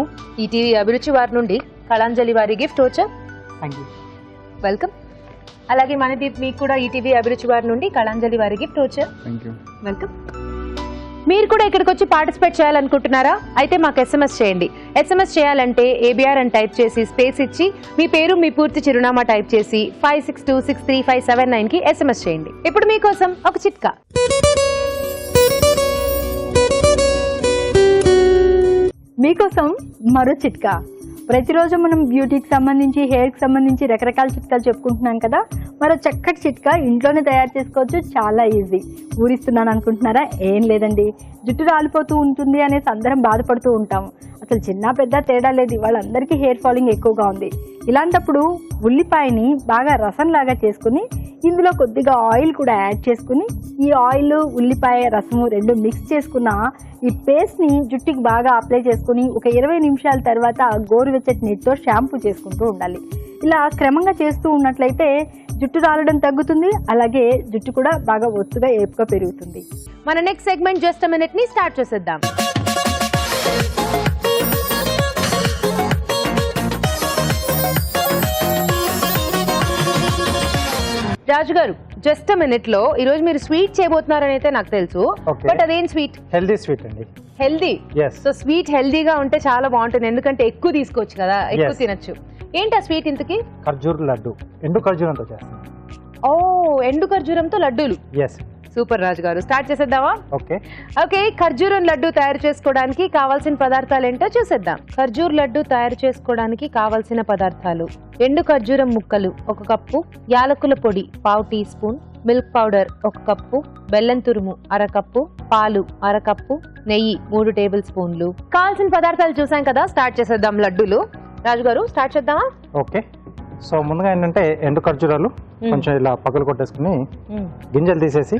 ఈటీవీ అభిరుచి వారి నుండి కళాంజలి వారి గిఫ్ట్ వచ్చా. Thank you, welcome. అలాగే మనదీప్, మీకు కూడా ఈటీవీ అభిరుచి వారి నుండి కళాంజలి వారి గిఫ్ట్ వచ్చా. వెల్కమ్. మీరు కూడా ఇక్కడికి వచ్చి పార్టిసిపేట్ చేయాలనుకుంటున్నారా? అయితే మాకు SMS చేయండి. SMS చేయాలంటే ABR అని టైప్ చేసి స్పేస్ ఇచ్చి మీ పేరు, మీ పూర్తి చిరునామా టైప్ చేసి 56263579 కి SMS చేయండి. ఇప్పుడు మీకోసం ఒక చిట్కా. మీకోసం మరో చిట్కా. ప్రతిరోజు మనం బ్యూటీకి సంబంధించి, హెయిర్కి సంబంధించి రకరకాల చిట్కాలు చెప్పుకుంటున్నాం కదా. మరో చక్కటి చిట్కా ఇంట్లోనే తయారు చేసుకోవచ్చు, చాలా ఈజీ. ఊరిస్తున్నాను అనుకుంటున్నారా? ఏం లేదండి, జుట్టు రాలిపోతూ ఉంటుంది అనేసి అందరం బాధపడుతూ ఉంటాము. అసలు చిన్న పెద్ద తేడా లేదు, వాళ్ళందరికీ హెయిర్ ఫాలింగ్ ఎక్కువగా ఉంది. ఇలాంటప్పుడు ఉల్లిపాయని బాగా రసంలాగా చేసుకుని ఇందులో కొద్దిగా ఆయిల్ కూడా యాడ్ చేసుకుని, ఈ ఆయిల్, ఉల్లిపాయ రసము రెండు మిక్స్ చేసుకున్న ఈ పేస్ట్ని జుట్టుకి బాగా అప్లై చేసుకుని ఒక 20 నిమిషాల తర్వాత గోరువెచ్చటి నీటితో షాంపూ చేసుకుంటూ ఉండాలి. ఇలా క్రమంగా చేస్తూ ఉన్నట్లయితే జుట్టు రాలడం తగ్గుతుంది, అలాగే జుట్టు కూడా బాగా ఒత్తుగా ఏపుగా పెరుగుతుంది. మన next segment just a minute ని స్టార్ట్ చేసేద్దాం. రాజు గారు, జస్ట్ ఎ మినిట్ లో ఈ రోజు మీరు స్వీట్ చేయబోతున్నారని అయితే నాకు తెలుసు. బట్ అదేం స్వీట్? హెల్దీ స్వీట్ అండి. హెల్దీ? సో స్వీట్ హెల్దీగా ఉంటే చాలా బాగుంటుంది, ఎందుకంటే ఎక్కువ తీసుకోవచ్చు కదా, ఎక్కువ తినచ్చు. ఏంటి ఆ స్వీట్ ఇంతకి? ఖర్జూర్ లడ్డు, ఎండు ఖర్జూరంతో చేస్తాం. ఓ, ఎండు ఖర్జూరంతో లడ్డూలు. ఎస్. సూపర్ రాజు గారు, స్టార్ట్ చేసేద్దామా? ఓకే. ఓకే, ఖర్జూరం లడ్డు తయారు చేసుకోవడానికి కావాల్సిన పదార్థాలు ఏంటో చూసేద్దాం. ఖర్జూర్ లడ్డు తయారు చేసుకోవడానికి కావాల్సిన పదార్థాలు: ఎండు ఖర్జూరం ముక్కలు 1 కప్పు, యాలకుల పొడి 1/2 teaspoon, milk powder 1 cup, బెల్లం తురుము 1/2 కప్పు, పాలు 1/2 కప్పు, నెయ్యి 3 టేబుల్ స్పూన్లు. కావాల్సిన పదార్థాలు చూసాం కదా, స్టార్ట్ చేసేద్దాం లడ్డూలు. రాజు గారు, స్టార్ట్ చేద్దామా? ఓకే. సో ముందుగా ఏంటంటే ఎండు ఖర్జూరాలు కొంచెం ఇలా పక్కలు కొట్టేసుకుని గింజలు తీసేసి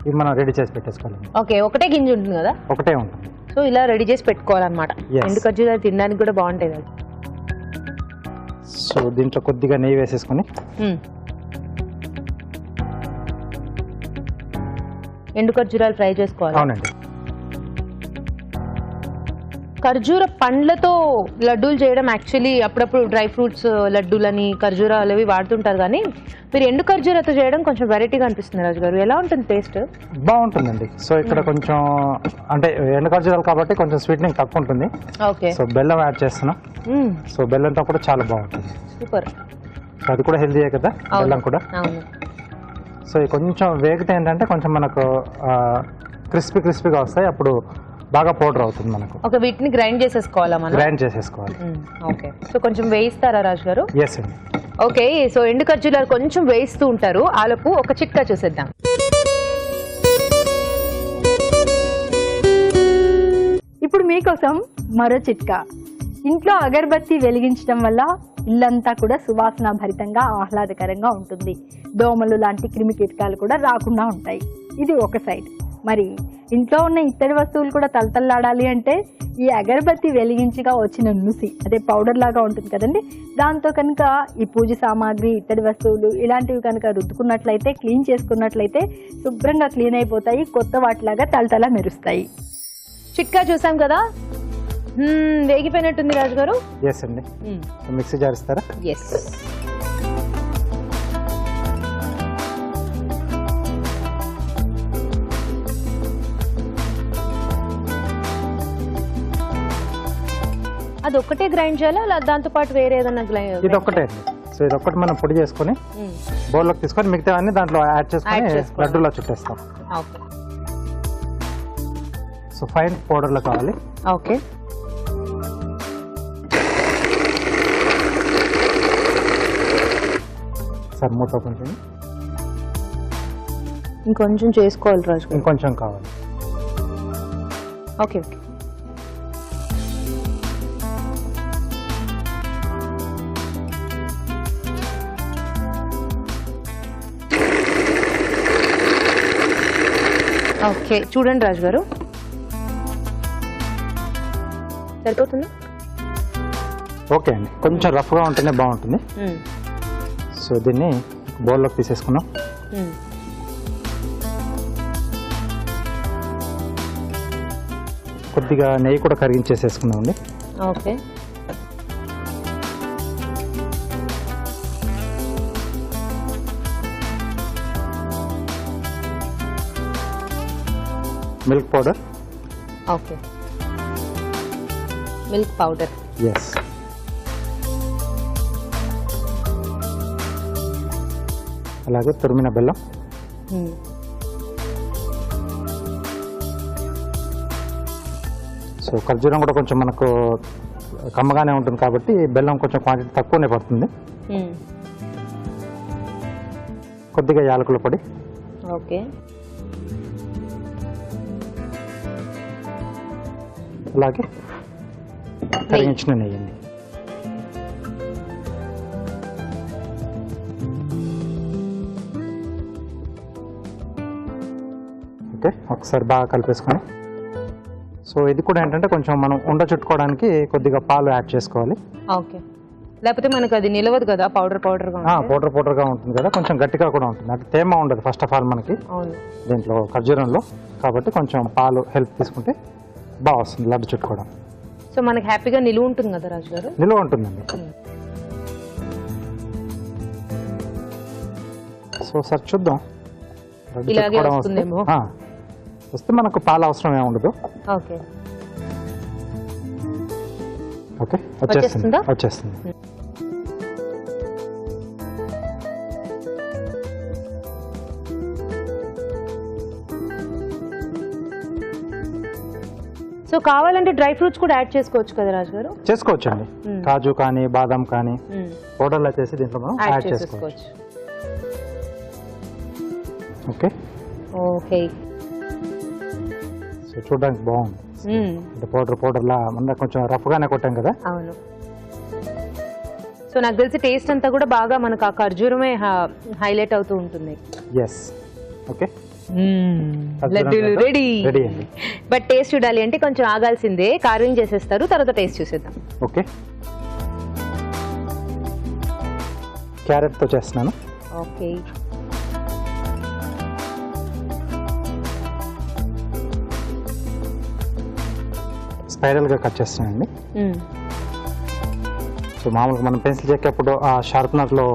ఇవి మనం రెడీ చేసి పెట్టేసుకోవాలి. ఓకే, ఒకటే గింజ ఉంటుంది కదా? ఒకటే ఉంటుంది. సో ఇలా రెడీ చేసి పెట్టుకోవాలన్నమాట. Yes. ఎండు ఖర్జూరాలు తినడానికి కూడా బాగుంటాయి కదా. సో దీంట్లో కొద్దిగా నెయ్యి వేసేసుకుని ఎండు ఖర్జూరాలు ఫ్రై చేసుకోవాలి. అవునండి. ఖర్జూర పండ్లతో లడ్డూలు చేయడం యాక్చువల్లీ అప్పుడప్పుడు డ్రై ఫ్రూట్స్ లడ్డూలని ఖర్జూరాలు అవి వాడుతుంటారు, కానీ మీరు ఎండు ఖర్జూరతో చేయడం కొంచెం వెరైటీగా అనిపిస్తుంది రాజు గారు. ఎలా ఉంటుంది టేస్ట్? బాగుంటుందండి. సో ఇక్కడ కొంచెం అంటే ఎండు ఖర్జూరాలు కాబట్టి కొంచెం స్వీట్నింగ్ తక్కువ ఉంటుంది. ఓకే. సో బెల్లం యాడ్ చేస్తున్నాం. సో బెల్లంతో కూడా చాలా బాగుంటుంది. సూపర్. సో అది కూడా హెల్తీయే కదా బెల్లం కూడా. అవును. సో ఇది కొంచెం వేగితే ఏంటంటే కొంచెం మనకు క్రిస్పీగా వస్తాయి, అప్పుడు బాగా పౌడర్ అవుతుంది మనకు. ఒక వీటిని గ్రైండ్ చేసేసుకోవాలా మనం? గ్రైండ్ చేసేసుకోవాలి. ఓకే. సో కొంచెం వేయిస్తారా రాజు గారు? ఎస్ అండి. ఓకే. సో ఎండు ఖర్జూరాలు కొంచెం వేయిస్తూ ఉంటారు. ఆలోపు ఒక చిట్కా చూసేద్దాం. ఇప్పుడు మీకోసం మరో చిట్కా. ఇంట్లో అగరబత్తి వెలిగించడం వల్ల ఇల్లంతా కూడా సువాసన భరితంగా ఆహ్లాదకరంగా ఉంటుంది. దోమలు లాంటి క్రిమి కీటకాలు కూడా రాకుండా ఉంటాయి. ఇది ఒక సైడ్. మరి ఇంట్లో ఉన్న ఇత్తడి వస్తువులు కూడా తలతల్లాడాలి అంటే ఈ అగరబత్తి వెలిగించగా వచ్చిన నుసి, అదే పౌడర్ లాగా ఉంటుంది కదండి, దాంతో కనుక ఈ పూజ సామాగ్రి ఇత్తడి వస్తువులు ఇలాంటివి కనుక రుద్దుకున్నట్లయితే, క్లీన్ చేసుకున్నట్లయితే శుభ్రంగా క్లీన్ అయిపోతాయి, కొత్త వాటిలాగా తలతల మెరుస్తాయి. చిట్కా చూసాం కదా, వేగిపోయినట్టుంది రాజు గారు. ఎస్ అండి. మిక్సీ జార్ ఇస్తారా? ఎస్. అది ఒక్కటే గ్రైండ్ చేయాలా, దాంతో పాటు వేరే ఏదైనా ఇది ఒక్కటే అండి. సో ఇది ఒక్కటి మనం పొడి చేసుకుని బౌల్లోకి తీసుకొని మిగతా అన్ని దాంట్లో యాడ్ చేసుకొని లడ్డూలా చుట్టేస్తాం. ఓకే. సో ఫైన్ పౌడర్లో కావాలి. ఓకే. సార్ మూత కొంచెం ఇంకొంచెం చేసుకోవాలి రాజు గారు. ఇంకొంచెం కావాలి. ఓకే. ఓకే. ఓకే, చూడండి రాజు గారు, సరిపోతుందా? ఓకే అండి. కొంచెం రఫ్గా ఉంటేనే బాగుంటుంది. సో దీన్ని బౌల్లోకి తీసేసుకున్నాం. కొద్దిగా నెయ్యి కూడా కరిగించేసేసుకున్నాం అండి. Okay. Milk powder. Okay. Milk powder. Yes. అలాగే తురిమిన బెల్లం. సో ఖర్జూరం కూడా కొంచెం మనకు కమ్మగానే ఉంటుంది కాబట్టి బెల్లం కొంచెం క్వాంటిటీ తక్కువనే పడుతుంది. కొద్దిగా యాలకుల పొడి. ఓకే. అలాగే కరిగించిన నెయ్యి అండి. ఓకే, ఒకసారి బాగా కలిపేసుకొని, సో ఇది కూడా ఏంటంటే కొంచెం మనం ఉండ చుట్టుకోవడానికి కొద్దిగా పాలు యాడ్ చేసుకోవాలి. ఓకే. లేకపోతే మనకు అది నిలవదు కదా, పౌడర్గా ఉంటుంది కదా, కొంచెం గట్టిగా కూడా ఉంటుంది. అంటే తేమ ఉండదు ఫస్ట్ ఆఫ్ ఆల్ మనకి దీంట్లో ఖర్జూరంలో, కాబట్టి కొంచెం పాలు హెల్ప్ తీసుకుంటే బాగా వస్తుంది లడ్డు చుట్టుకోవడం. సో మనకి హ్యాపీగా నిలువ ఉంటుంది కదా రాజు గారు? నిలువ ఉంటుందండి. సో సార్ చూద్దాం, ఇలాగే వస్తుందేమో. వస్తే మనకు పాలు అవసరం ఏమి ఉండదు. ఓకే. ఓకే, వచ్చేస్తుంది. సో కావాలంటే డ్రై ఫ్రూట్స్ కూడా యాడ్ చేసుకోవచ్చు కదా రాజు గారు? చేసుకోవచ్చు అండి. కాజు కానీ బాదం కానీ పౌడర్లు వచ్చేసి దీంట్లో మనం యాడ్ చేసుకోవచ్చు. ఓకే. ఓకే. సో చూడడానికి బాగుంది. అంటే పౌడర్లా మన కొంచెం రఫ్గానే కొట్టాం కదా. అవును. సో నాకు తెలిసి టేస్ట్ అంతా కూడా బాగా మనకు ఆ ఖర్జూరమే హైలైట్ అవుతూ ఉంటుంది. ఎస్. ఓకే, లడ్డూలు రెడీ. రెడీ అండి. బట్ టేస్ట్ చూడాలి అంటే కొంచెం ఆగాల్సిందే. కార్వింగ్ చేసేస్తారు, తర్వాత టేస్ట్ చూసేద్దాం. ఓకే, క్యారెట్తో చేస్తున్నాను. ఓకే, స్పైరల్గా కట్ చేస్తున్నానండి. సో మామూలుగా మనం పెన్సిల్ చెక్కేప్పుడు ఆ షార్ప్నర్లో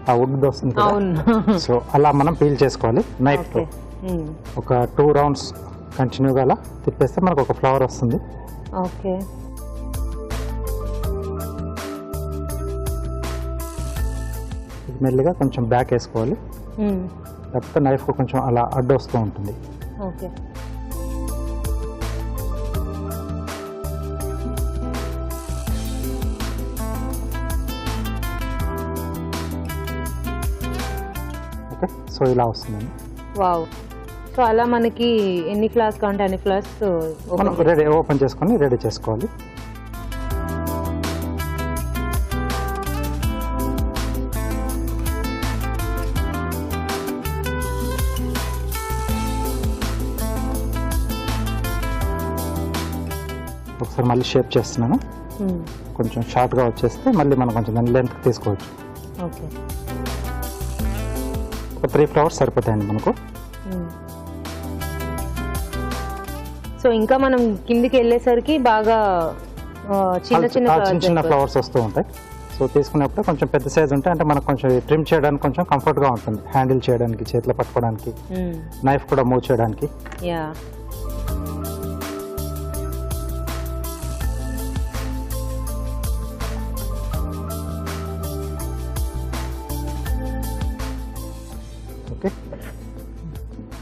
ఆ వుడ్ వస్తుంది కదా, అవును. సో అలా మనం పీల్ చేసుకోవాలి నైఫ్తో. ఒక 2 రౌండ్స్ కంటిన్యూగా అలా తిప్పేస్తే మనకు ఒక ఫ్లవర్ వస్తుంది. ఓకే, ఇది మెల్లిగా కొంచెం బ్యాక్ వేసుకోవాలి, లేకపోతే నైఫ్కు కొంచెం అలా అడ్డు వస్తూ ఉంటుంది. ఓకే. ఓకే, సో ఇలా వస్తుందండి. వావ్. సో అలా మనకి ఎన్ని ఫ్లవర్స్ కావాలంటే అన్ని ఫ్లవర్స్ మనం రెడీ ఓపెన్ చేసుకొని రెడీ చేసుకోవాలి. ఒకసారి మళ్ళీ షేప్ చేస్తున్నాను. కొంచెం షార్ట్గా వచ్చేస్తే మళ్ళీ మనం కొంచెం దాని లెంత్ తీసుకోవచ్చు. ఓకే, ఒక 3 ఫ్లవర్స్ సరిపోతాయండి మనకు. సో ఇంకా మనం కిందికి వెళ్ళేసరికి బాగా చిన్న చిన్న చిన్న ఫ్లవర్స్ వస్తూ ఉంటాయి. సో తీసుకున్నప్పుడు కొంచెం పెద్ద సైజ్ ఉంటాయి, అంటే మనకు కొంచెం ట్రిమ్ చేయడానికి కొంచెం కంఫర్ట్గా ఉంటుంది, హ్యాండిల్ చేయడానికి, చేతిలో పట్టుకోవడానికి, నైఫ్ కూడా మూవ్ చేయడానికి. యా. ఓకే,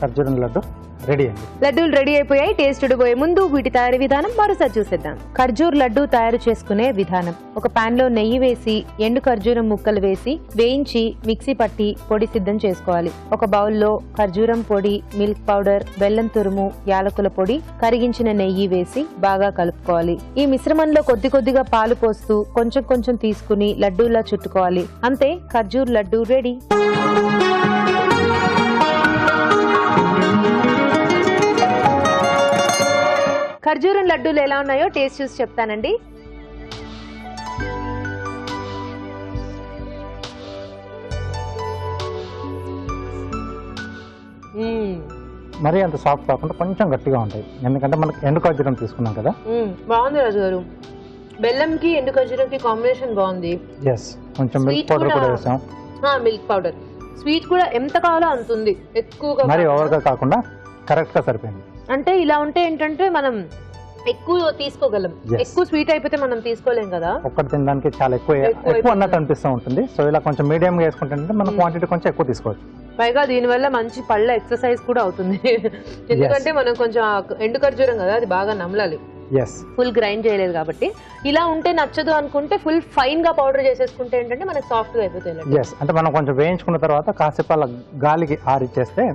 ఖర్జూరం లడ్డు రెడీ అండి. లడ్డూలు రెడీ అయిపోయాయి. టేస్ట్ చూడబోయే ముందు వీటి తయారీ విధానం మరోసారి చూసేద్దాం. ఖర్జూర్ లడ్డు తయారు చేసుకునే విధానం: ఒక పాన్ లో నెయ్యి వేసి ఎండు ఖర్జూరం ముక్కలు వేసి వేయించి మిక్సీ పట్టి పొడి సిద్ధం చేసుకోవాలి. ఒక బౌల్లో ఖర్జూరం పొడి, మిల్క్ పౌడర్, బెల్లం తురుము, యాలకుల పొడి, కరిగించిన నెయ్యి వేసి బాగా కలుపుకోవాలి. ఈ మిశ్రమంలో కొద్ది కొద్దిగా పాలు పోస్తూ కొంచెం కొంచెం తీసుకుని లడ్డూలా చుట్టుకోవాలి. అంతే, ఖర్జూర్ లడ్డు రెడీ. ఖర్జూరం లడ్డూలు ఎలా ఉన్నాయో టేస్ట్ చూసి చెప్తానండి. మరీ అంత సాఫ్ట్ కాకుండా కొంచెం గట్టిగా ఉంటాయి, ఎందుకంటే మనకి ఎండు ఖర్జూరం తీసుకున్నాం కదా. బాగుంది రాజు గారు. బెల్లంకి ఎండు ఖర్జూరంకి కాంబినేషన్ బాగుంది. ఎస్, కొంచెం మిల్క్ పౌడర్ కూడా వేసాం. Milk powder. స్వీట్ కూడా ఎంత కావాలో అంత ఉంది, ఎక్కువగా మరి ఓవర్గా కాకుండా కరెక్ట్గా సరిపోయింది. అంటే ఇలా ఉంటే ఏంటంటే మనం ఎక్కువ తీసుకోగలం. ఎక్కువ స్వీట్ అయిపోతే మనం తీసుకోలేం కదా. ఒక్కటి తినడానికి చాలా ఎక్కువ అన్నట్టు అనిపిస్తూ ఉంటుంది. సో ఇలా కొంచెం మీడియంగా వేసుకుంటే మన క్వాంటిటీ కొంచెం ఎక్కువ తీసుకోవచ్చు. పైగా దీనివల్ల మంచి పళ్ళ ఎక్సర్సైజ్ కూడా అవుతుంది. ఎందుకంటే మనం కొంచెం ఎండు ఖర్జూరం కదా, అది బాగా నమలాలి. ఫుల్ గ్రైండ్ చేయలేదు కాబట్టి. ఇలా ఉంటే నచ్చదు అనుకుంటే ఫుల్ ఫైన్ గా పౌడర్ చేసేసుకుంటే ఏంటంటే మనకి సాఫ్ట్ గా అయిపోతాయి. అంటే మనం కొంచెం వేయించుకున్న తర్వాత కాసేపు అలా గాలికి ఆరిచ్చేస్తే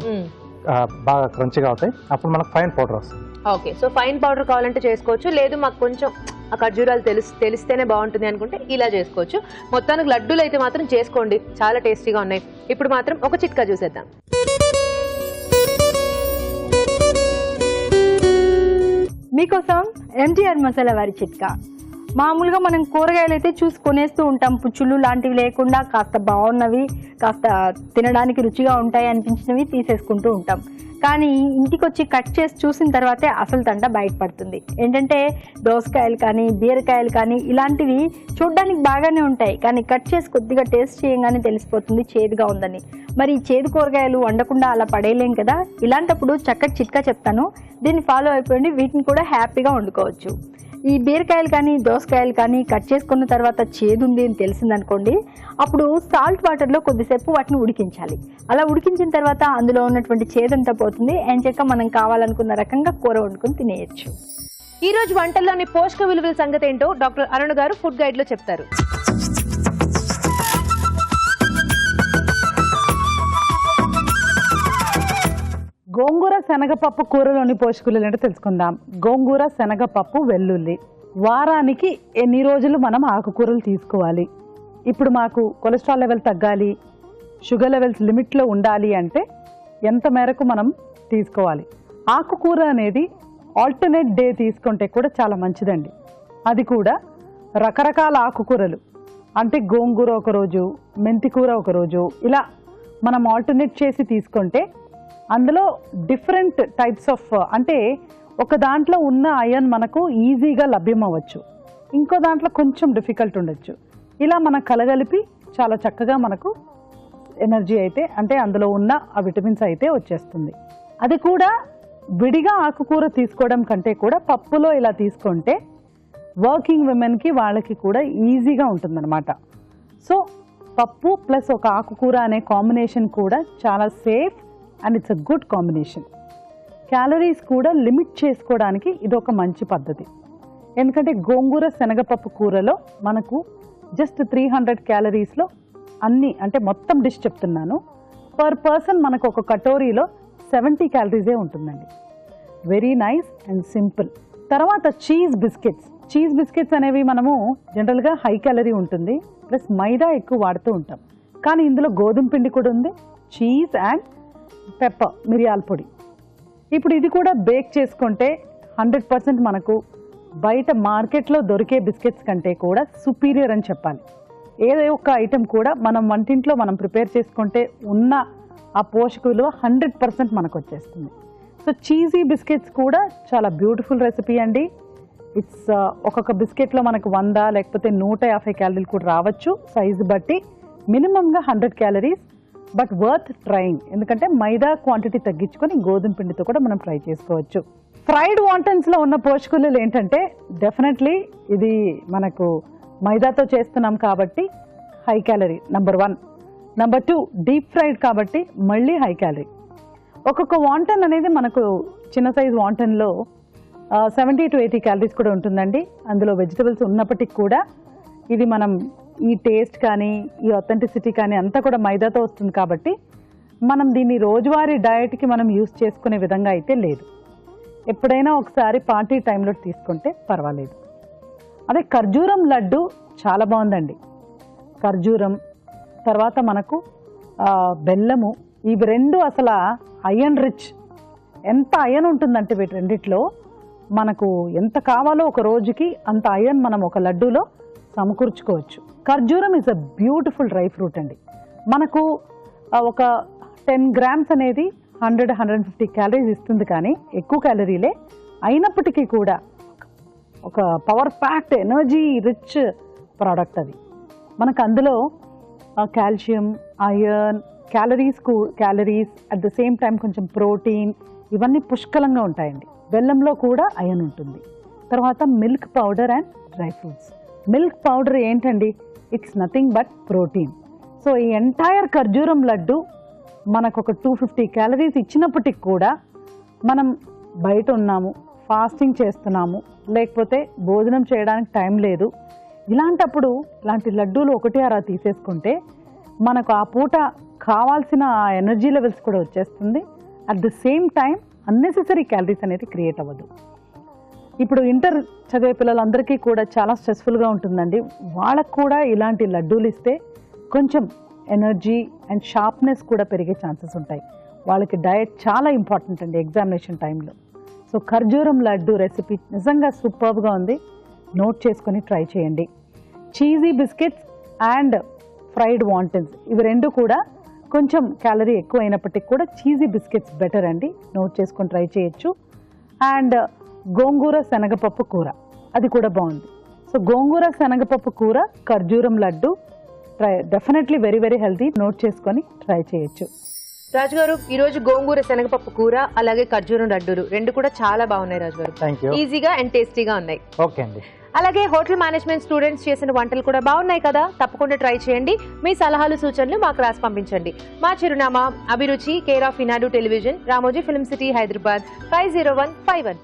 బాగా క్రంచిగా అవుతాయి, అప్పుడు మనకు ఫైన్ పౌడర్ వస్తుంది. ఓకే, సో ఫైన్ పౌడర్ కావాలంటే చేసుకోవచ్చు, లేదు మాకు కొంచెం ఆ ఖర్జూరాలు తెలిస్తేనే బాగుంటుంది అనుకుంటే ఇలా చేసుకోవచ్చు. మొత్తానికి లడ్డూలు అయితే మాత్రం చేసుకోండి, చాలా టేస్టీగా ఉన్నాయి. ఇప్పుడు మాత్రం ఒక చిట్కా చూసేద్దాం. మీకోసం ఎంటీఆర్ మసాలా వారి చిట్కా. మామూలుగా మనం కూరగాయలు అయితే చూసి కొనేస్తూ ఉంటాం, పుచ్చులు లాంటివి లేకుండా కాస్త బాగున్నవి, కాస్త తినడానికి రుచిగా ఉంటాయి అనిపించినవి తీసేసుకుంటూ ఉంటాం. కానీ ఇంటికి వచ్చి కట్ చేసి చూసిన తర్వాతే అసలు తంట బయటపడుతుంది. ఏంటంటే దోసకాయలు కానీ బీరకాయలు కానీ ఇలాంటివి చూడడానికి బాగానే ఉంటాయి, కానీ కట్ చేసి కొద్దిగా టేస్ట్ చేయగానే తెలిసిపోతుంది చేదుగా ఉందని. మరి ఈ చేదు కూరగాయలు వండకుండా అలా పడేయలేం కదా. ఇలాంటప్పుడు చక్కటి చిట్కా చెప్తాను, దీన్ని ఫాలో అయిపోయింది, వీటిని కూడా హ్యాపీగా వండుకోవచ్చు. ఈ బీరకాయలు కానీ దోసకాయలు కానీ కట్ చేసుకున్న తర్వాత చేదుంది అని తెలిసిందనుకోండి, అప్పుడు సాల్ట్ వాటర్లో కొద్దిసేపు వాటిని ఉడికించాలి. అలా ఉడికించిన తర్వాత అందులో ఉన్నటువంటి చేదంతా పోతుంది, ఎంచక్క మనం కావాలనుకున్న రకంగా కూర వండుకొని తినేయచ్చు. ఈ రోజు వంటల్లోని పోషక విలువల సంగతి ఏంటో డాక్టర్ అరుణ్ గారు ఫుడ్ గైడ్ లో చెప్తారు. గోంగూర శనగపప్పు కూరలోని పోషకులు ఏంటో తెలుసుకుందాం. గోంగూర, శనగపప్పు, వెల్లుల్లి. వారానికి ఎన్ని రోజులు మనం ఆకుకూరలు తీసుకోవాలి? ఇప్పుడు మాకు కొలెస్ట్రాల్ లెవెల్ తగ్గాలి, షుగర్ లెవెల్స్ లిమిట్లో ఉండాలి అంటే ఎంత మేరకు మనం తీసుకోవాలి. ఆకుకూర అనేది ఆల్టర్నేట్ డే తీసుకుంటే కూడా చాలా మంచిదండి. అది కూడా రకరకాల ఆకుకూరలు అంటే గోంగూర ఒకరోజు, మెంతికూర ఒకరోజు, ఇలా మనం ఆల్టర్నేట్ చేసి తీసుకుంటే అందులో డిఫరెంట్ టైప్స్ ఆఫ్ అంటే ఒక దాంట్లో ఉన్న ఐరన్ మనకు ఈజీగా లభ్యం అవ్వచ్చు, ఇంకో దాంట్లో కొంచెం డిఫికల్ట్ ఉండొచ్చు. ఇలా మనం కలగలిపి చాలా చక్కగా మనకు ఎనర్జీ అయితే అంటే అందులో ఉన్న ఆ విటమిన్స్ అయితే వచ్చేస్తుంది. అది కూడా విడిగా ఆకుకూర తీసుకోవడం కంటే కూడా పప్పులో ఇలా తీసుకుంటే వర్కింగ్ విమెన్కి వాళ్ళకి కూడా ఈజీగా ఉంటుందన్నమాట. సో పప్పు ప్లస్ ఒక ఆకుకూర అనే కాంబినేషన్ కూడా చాలా safe and it's a good combination. Calories కూడా లిమిట్ చేసుకోవడానికి ఇది ఒక మంచి పద్ధతి. ఎందుకంటే గోంగూర శనగపప్పు కూరలో మనకు జస్ట్ 300 క్యాలరీస్లో అన్నీ అంటే మొత్తం డిష్ చెప్తున్నాను, పర్ పర్సన్ మనకు ఒక కటోరీలో 70 క్యాలరీసే ఉంటుందండి. Very nice and simple. తర్వాత చీజ్ బిస్కెట్స్ అనేవి మనము జనరల్గా హై క్యాలరీ ఉంటుంది, ప్లస్ మైదా ఎక్కువ వాడుతూ ఉంటాం. కానీ ఇందులో గోధుమ పిండి కూడా ఉంది, చీజ్ అండ్ పెప్పర్, మిరియాల పొడి. ఇప్పుడు ఇది కూడా బేక్ చేసుకుంటే 100% మనకు బయట మార్కెట్లో దొరికే బిస్కెట్స్ కంటే కూడా సుపీరియర్ అని చెప్పాలి. ఏదో ఒక ఐటెం కూడా మనం వంటింట్లో మనం ప్రిపేర్ చేసుకుంటే ఉన్న ఆ పోషక విలువ 100% మనకు వచ్చేస్తుంది. సో చీజీ బిస్కెట్స్ కూడా చాలా బ్యూటిఫుల్ రెసిపీ అండి. ఇట్స్ ఒక్కొక్క బిస్కెట్లో మనకు 100 లేకపోతే 150 క్యాలరీలు కూడా రావచ్చు సైజు బట్టి. మినిమంగా 100 క్యాలరీస్, బట్ వర్త్ ట్రైయింగ్. ఎందుకంటే మైదా క్వాంటిటీ తగ్గించుకొని గోధుమ పిండితో కూడా మనం ట్రై చేసుకోవచ్చు. ఫ్రైడ్ వాంటన్స్లో ఉన్న పోషకాలు ఏంటంటే డెఫినెట్లీ ఇది మనకు మైదాతో చేస్తున్నాం కాబట్టి high calorie number 1. Number 2 deep fried కాబట్టి మళ్ళీ హై క్యాలరీ. ఒక్కొక్క వాంటన్ అనేది మనకు చిన్న సైజ్ వాంటన్లో 70 to 80 క్యాలరీస్ కూడా ఉంటుందండి. అందులో వెజిటబుల్స్ ఉన్నప్పటికీ కూడా ఇది మనం ఈ టేస్ట్ కానీ ఈ అథెంటిసిటీ కానీ అంతా కూడా మైదాతో వస్తుంది కాబట్టి మనం దీన్ని రోజువారీ డయట్కి మనం యూస్ చేసుకునే విధంగా అయితే లేదు. ఎప్పుడైనా ఒకసారి పార్టీ టైంలో తీసుకుంటే పర్వాలేదు. అదే ఖర్జూరం లడ్డు చాలా బాగుందండి. ఖర్జూరం తర్వాత మనకు బెల్లము, ఇవి రెండు అసలు ఐరన్ రిచ్. ఎంత ఐరన్ ఉంటుందంటే వీటి రెండిట్లో మనకు ఎంత కావాలో ఒక రోజుకి అంత ఐరన్ మనం ఒక లడ్డూలో సమకూర్చుకోవచ్చు. ఖర్జూరం is a beautiful dry fruit అండి. మనకు ఒక 10 grams అనేది 100-150 క్యాలరీస్ ఇస్తుంది, కానీ ఎక్కువ క్యాలరీలే అయినప్పటికీ కూడా ఒక power packed energy rich product అది. మనకు అందులో calcium, iron, calories at the same time కొంచెం ప్రోటీన్ ఇవన్నీ పుష్కలంగా ఉంటాయండి. బెల్లంలో కూడా ఐరన్ ఉంటుంది. తర్వాత milk powder and dry fruits. Milk powder ఏంటండి, it's nothing but protein. So ఈ ఎంటైర్ ఖర్జూరం లడ్డు మనకు ఒక 250 క్యాలరీస్ ఇచ్చినప్పటికి కూడా మనం బయట ఉన్నాము, ఫాస్టింగ్ చేస్తున్నాము, లేకపోతే భోజనం చేయడానికి టైం లేదు, ఇలాంటప్పుడు ఇలాంటి లడ్డూలు 1-6 తీసేసుకుంటే మనకు ఆ పూట కావాల్సిన ఎనర్జీ లెవెల్స్ కూడా వచ్చేస్తుంది. At the same time unnecessary calories అనేది క్రియేట్ అవ్వదు. ఇప్పుడు ఇంటర్ చదివే పిల్లలందరికీ కూడా చాలా స్ట్రెస్ఫుల్గా ఉంటుందండి. వాళ్ళకు కూడా ఇలాంటి లడ్డూలు ఇస్తే కొంచెం ఎనర్జీ అండ్ షార్ప్నెస్ కూడా పెరిగే ఛాన్సెస్ ఉంటాయి. వాళ్ళకి డయట్ చాలా ఇంపార్టెంట్ అండి ఎగ్జామినేషన్ టైంలో. సో ఖర్జూరం లడ్డు రెసిపీ నిజంగా సూపర్గా ఉంది, నోట్ చేసుకొని ట్రై చేయండి. Cheesy biscuits and fried wontons ఇవి రెండు కూడా కొంచెం క్యాలరీ ఎక్కువ అయినప్పటికీ కూడా చీజీ బిస్కెట్స్ బెటర్ అండి, నోట్ చేసుకొని ట్రై చేయొచ్చు. అండ్ గోంగూర శనగపప్పు కూర అది కూడా బాగుంది. సో గోంగూర శనగపప్పు కూర, ఖర్జూరం laddu definitely very very healthy, note చేసుకొని ట్రై చేయొచ్చు. రాజు గారు, ఈ రోజు గోంగూర శనగపప్పు కూర అలాగే ఖర్జూరం లడ్డూలు రెండు కూడా చాలా బాగున్నాయి రాజు గారు. Thank you. ఈజీగా అండ్ టేస్టీగా ఉన్నాయి. ఓకే అండి. అలాగే హోటల్ మేనేజ్మెంట్ స్టూడెంట్స్ చేసిన వంటలు కూడా బాగున్నాయి కదా, తప్పకుండా ట్రై చేయండి. మీ సలహాలు సూచనలు మాకు రాసి పంపించండి. మా చిరునామా Abhiruchi, care of Eenadu television, Ramoji film city, Hyderabad 501512.